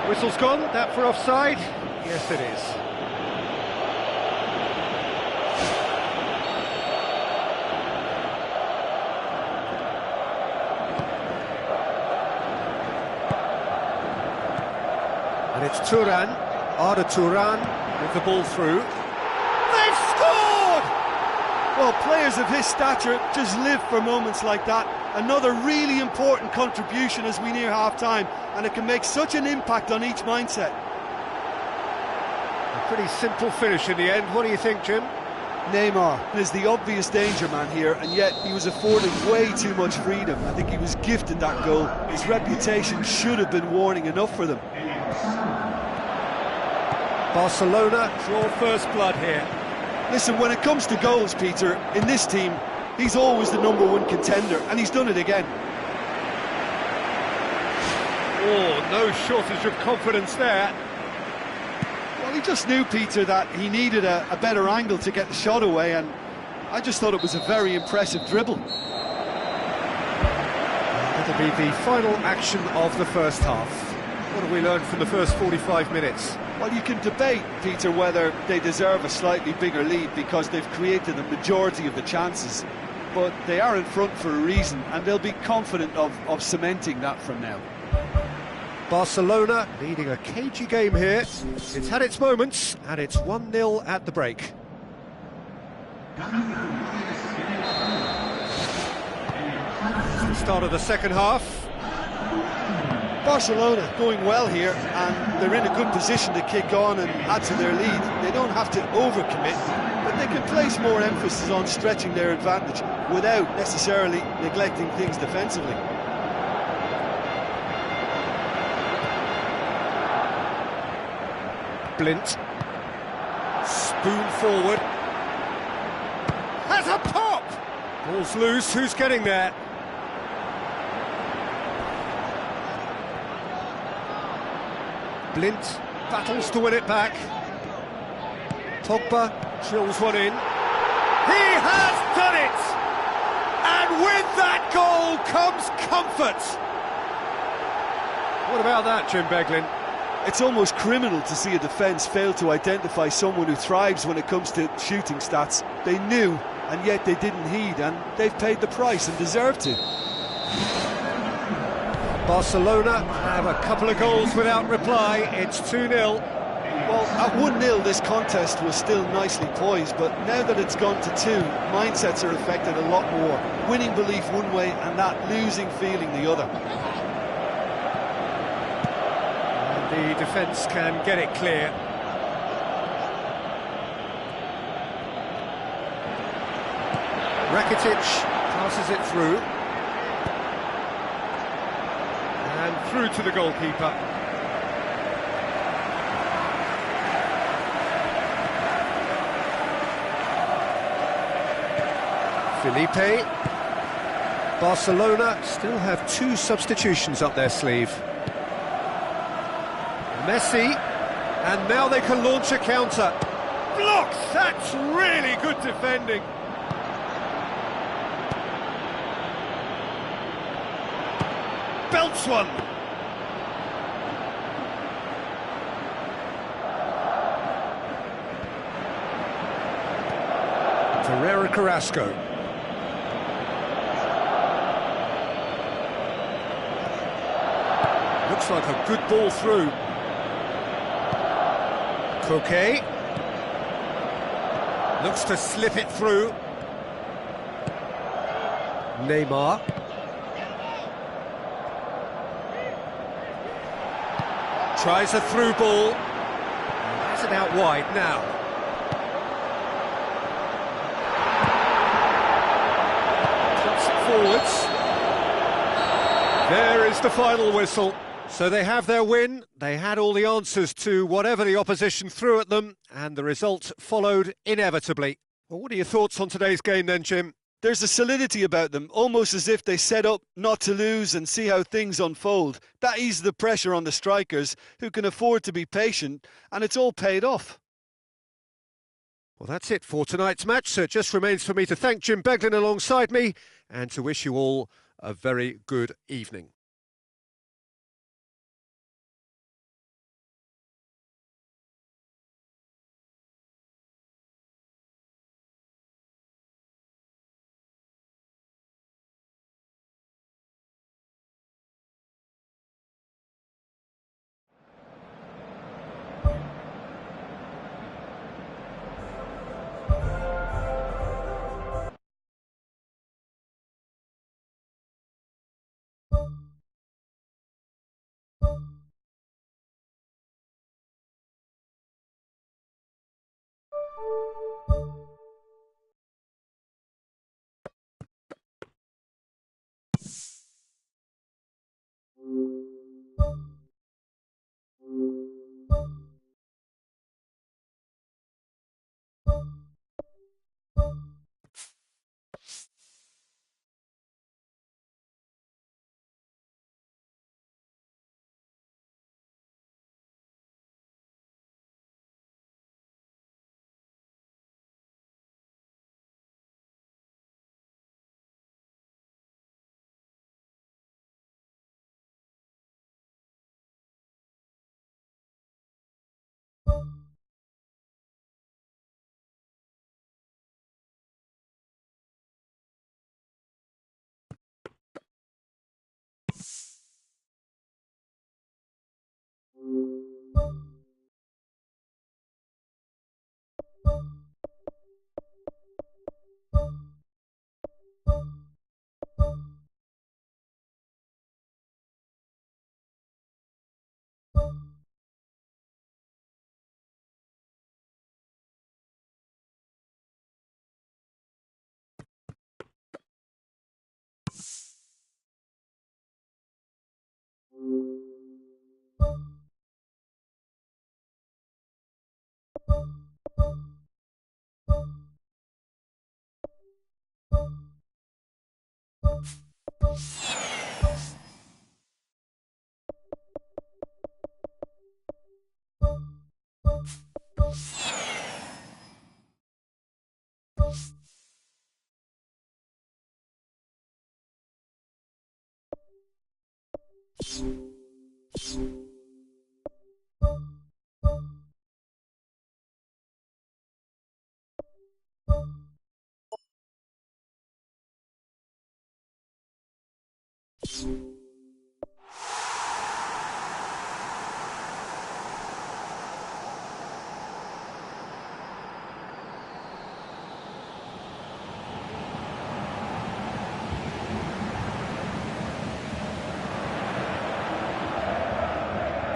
Whistle's gone, that for offside? Yes, it is. And it's Turan, Arda Turan, with the ball through. They've scored! Well, players of his stature just live for moments like that. Another really important contribution as we near half-time, and it can make such an impact on each mindset. A pretty simple finish in the end. What do you think, Jim? Neymar is the obvious danger man here, and yet he was afforded way too much freedom. I think he was gifted that goal. His reputation should have been warning enough for them. Barcelona draw first blood here. Listen, when it comes to goals, Peter, in this team, he's always the #1 contender, and he's done it again. Oh, no shortage of confidence there. Well, he just knew, Peter, that he needed a better angle to get the shot away, and I just thought it was a very impressive dribble. That'll be the final action of the first half. What have we learned from the first 45 minutes? Well, you can debate, Peter, whether they deserve a slightly bigger lead because they've created the majority of the chances. But they are in front for a reason, and they'll be confident of cementing that from now. Barcelona leading a cagey game here. It's had its moments, and it's 1-0 at the break. It's the start of the second half. Barcelona going well here, and they're in a good position to kick on and add to their lead. They don't have to overcommit, but they can place more emphasis on stretching their advantage without necessarily neglecting things defensively. Blint. Spoon forward. Has a pop! Ball's loose, who's getting there? Blint battles to win it back. Pogba drills one in. He has done it! And with that goal comes comfort! What about that, Jim Beglin? It's almost criminal to see a defence fail to identify someone who thrives when it comes to shooting stats. They knew, and yet they didn't heed, and they've paid the price and deserve to. Barcelona have a couple of goals without reply. It's 2-0. Well, at 1-0 this contest was still nicely poised, but now that it's gone to 2, mindsets are affected a lot more. Winning belief one way and that losing feeling the other. The defence can get it clear. Rakitic passes it through. And through to the goalkeeper. Felipe. Barcelona still have 2 substitutions up their sleeve. Messi, and now they can launch a counter. Blocks! That's really good defending. Belts one. Ferreira Carrasco. Looks like a good ball through. Koke looks to slip it through. Neymar. Tries a through ball. Has it out wide now. Puts it forwards. There is the final whistle. So they have their win. They had all the answers to whatever the opposition threw at them, and the result followed inevitably. Well, what are your thoughts on today's game then, Jim? There's a solidity about them, almost as if they set up not to lose and see how things unfold. That eases the pressure on the strikers, who can afford to be patient, and it's all paid off. Well, that's it for tonight's match, so it just remains for me to thank Jim Beglin alongside me and to wish you all a very good evening.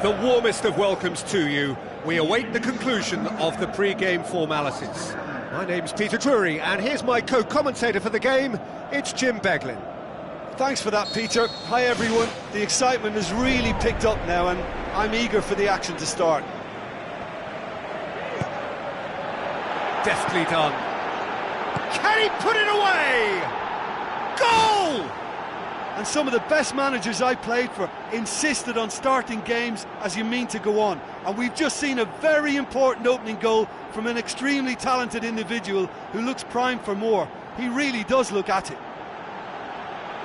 The warmest of welcomes to you. We await the conclusion of the pre-game formalities. My name's Peter Drury, and here's my co-commentator for the game. It's Jim Beglin. Thanks for that, Peter. Hi, everyone. The excitement has really picked up now, and I'm eager for the action to start. Deftly done. Can he put it away? Goal! And some of the best managers I played for insisted on starting games as you mean to go on. And we've just seen a very important opening goal from an extremely talented individual who looks primed for more. He really does look at it.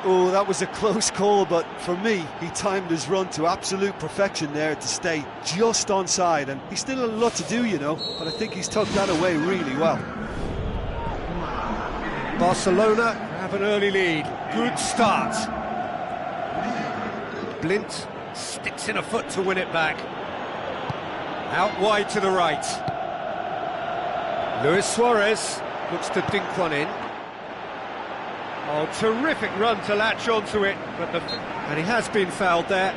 Oh, that was a close call, but for me, he timed his run to absolute perfection there to stay just onside. And he's still a lot to do, you know, but I think he's tucked that away really well. Barcelona have an early lead. Good start. Blint sticks in a foot to win it back. Out wide to the right. Luis Suarez looks to dink one in. Oh, terrific run to latch onto it, but and he has been fouled there.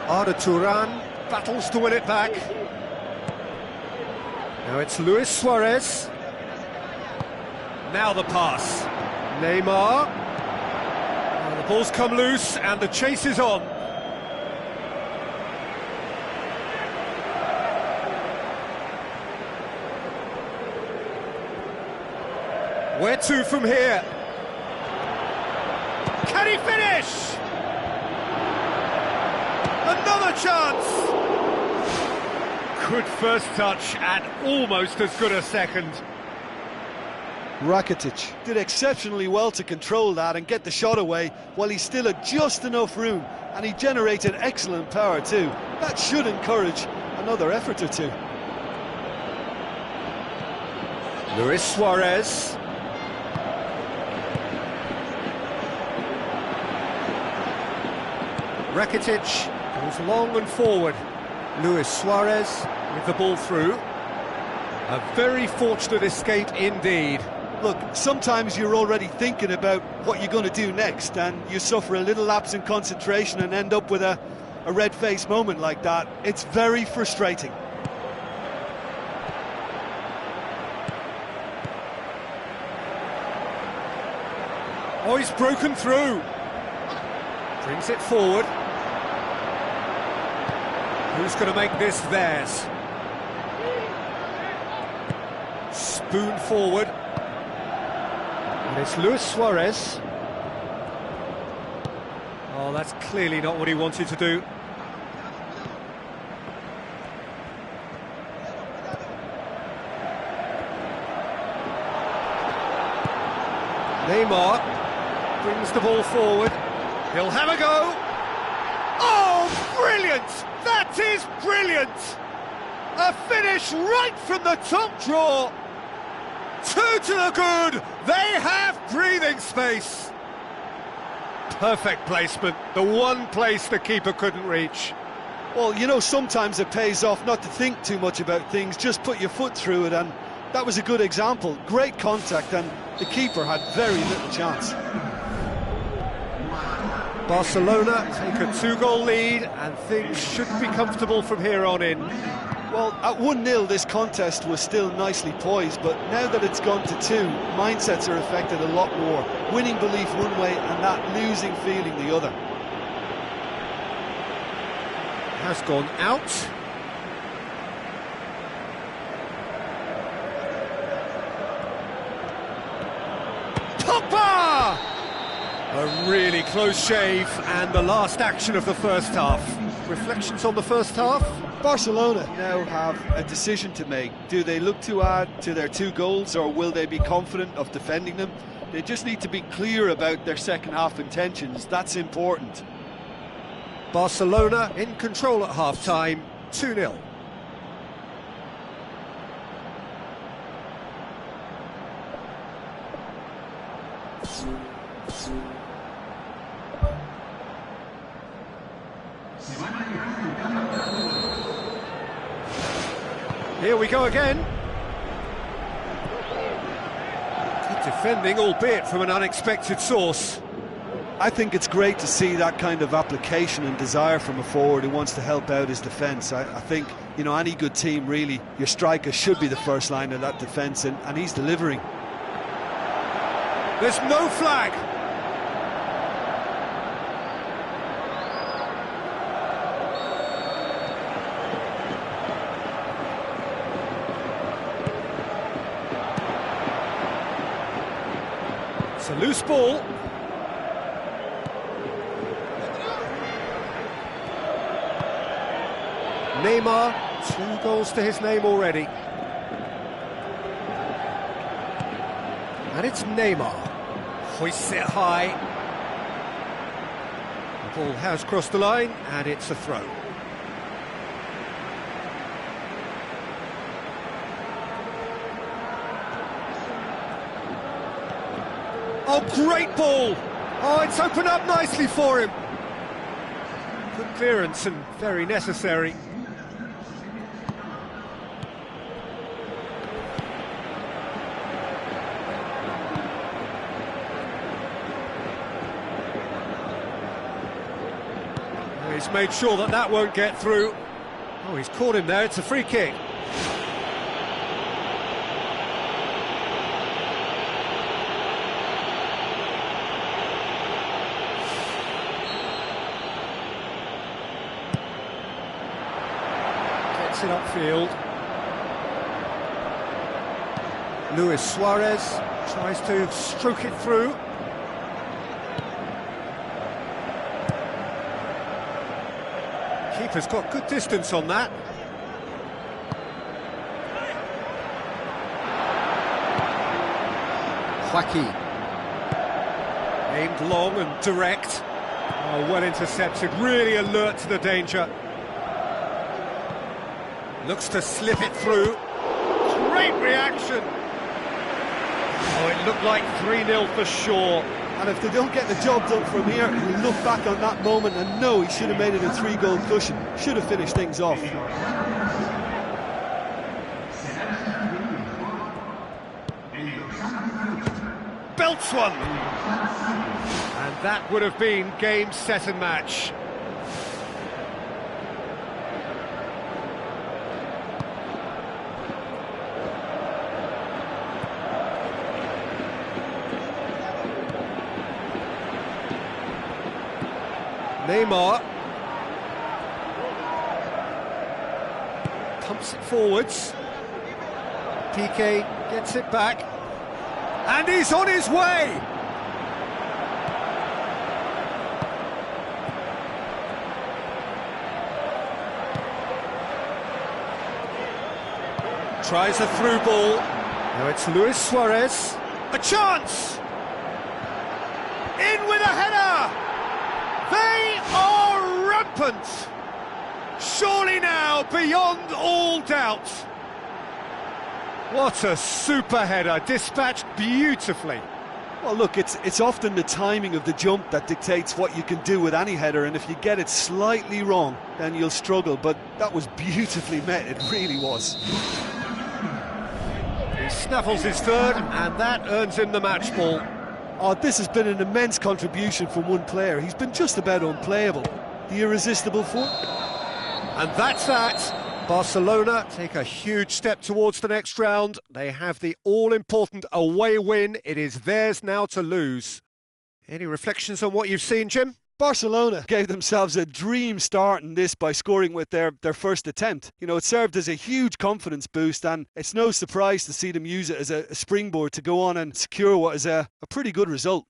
Arda Turan battles to win it back. Now it's Luis Suarez. Now the pass. Neymar. Well, the ball's come loose and the chase is on. Where to from here? Can he finish? Another chance! Good first touch and almost as good a second. Rakitic did exceptionally well to control that and get the shot away while he still had just enough room, and he generated excellent power too. That should encourage another effort or two. Luis Suarez. Rakitic goes long and forward. Luis Suarez with the ball through. A very fortunate escape indeed. Look, sometimes you're already thinking about what you're going to do next, and you suffer a little lapse in concentration and end up with a red-faced moment like that. It's very frustrating. Oh, he's broken through. Brings it forward. Who's going to make this theirs? Spoon forward. And it's Luis Suarez. Oh, that's clearly not what he wanted to do. Neymar brings the ball forward. He'll have a go. Oh, brilliant! That is brilliant! A finish right from the top draw. 2 to the good. They have breathing space. Perfect placement. The one place the keeper couldn't reach. Well, you know, sometimes it pays off not to think too much about things, just put your foot through it, and that was a good example. Great contact, and the keeper had very little chance. Barcelona take a 2-goal lead, and things should be comfortable from here on in. Well, at 1-0 this contest was still nicely poised, but now that it's gone to 2, mindsets are affected a lot more. Winning belief one way and that losing feeling the other. Has gone out. Pogba! A really close shave, and the last action of the first half. Reflections on the first half? Barcelona now have a decision to make. Do they look to add to their 2 goals, or will they be confident of defending them? They just need to be clear about their second half intentions. That's important. Barcelona in control at half-time, 2-0. Here we go again. Good defending, albeit from an unexpected source. I think it's great to see that kind of application and desire from a forward who wants to help out his defence. I think, you know, any good team, really, your striker should be the first line of that defence, and he's delivering. There's no flag. It's a loose ball. Neymar, 2 goals to his name already. And it's Neymar. Hoists it high. The ball has crossed the line, and it's a throw. Oh, great ball! Oh, it's opened up nicely for him. Good clearance and very necessary. He's made sure that that won't get through. Oh, he's caught him there, it's a free kick. Gets it upfield. Luis Suarez tries to stroke it through. Keeper's got good distance on that. Joaquin. Aimed long and direct. Oh, well intercepted, really alert to the danger. Looks to slip it through. Great reaction. Oh, it looked like 3-0 for sure. And if they don't get the job done from here, we'll look back on that moment and know he should have made it a 3-goal cushion. Should have finished things off. Belts one. And that would have been game, set and match. Neymar pumps it forwards. Piqué gets it back, and he's on his way. Tries a through ball. Now it's Luis Suarez. A chance. In with a header. They are rampant! Surely now, beyond all doubt. What a super header, dispatched beautifully. Well, look, it's often the timing of the jump that dictates what you can do with any header, and if you get it slightly wrong, then you'll struggle, but that was beautifully met, it really was. He snaffles his third, and that earns him the match ball. Oh, this has been an immense contribution from one player. He's been just about unplayable. The irresistible force. And that's that. Barcelona take a huge step towards the next round. They have the all-important away win. It is theirs now to lose. Any reflections on what you've seen, Jim? Barcelona gave themselves a dream start in this by scoring with their first attempt. You know, it served as a huge confidence boost, and it's no surprise to see them use it as a springboard to go on and secure what is a pretty good result.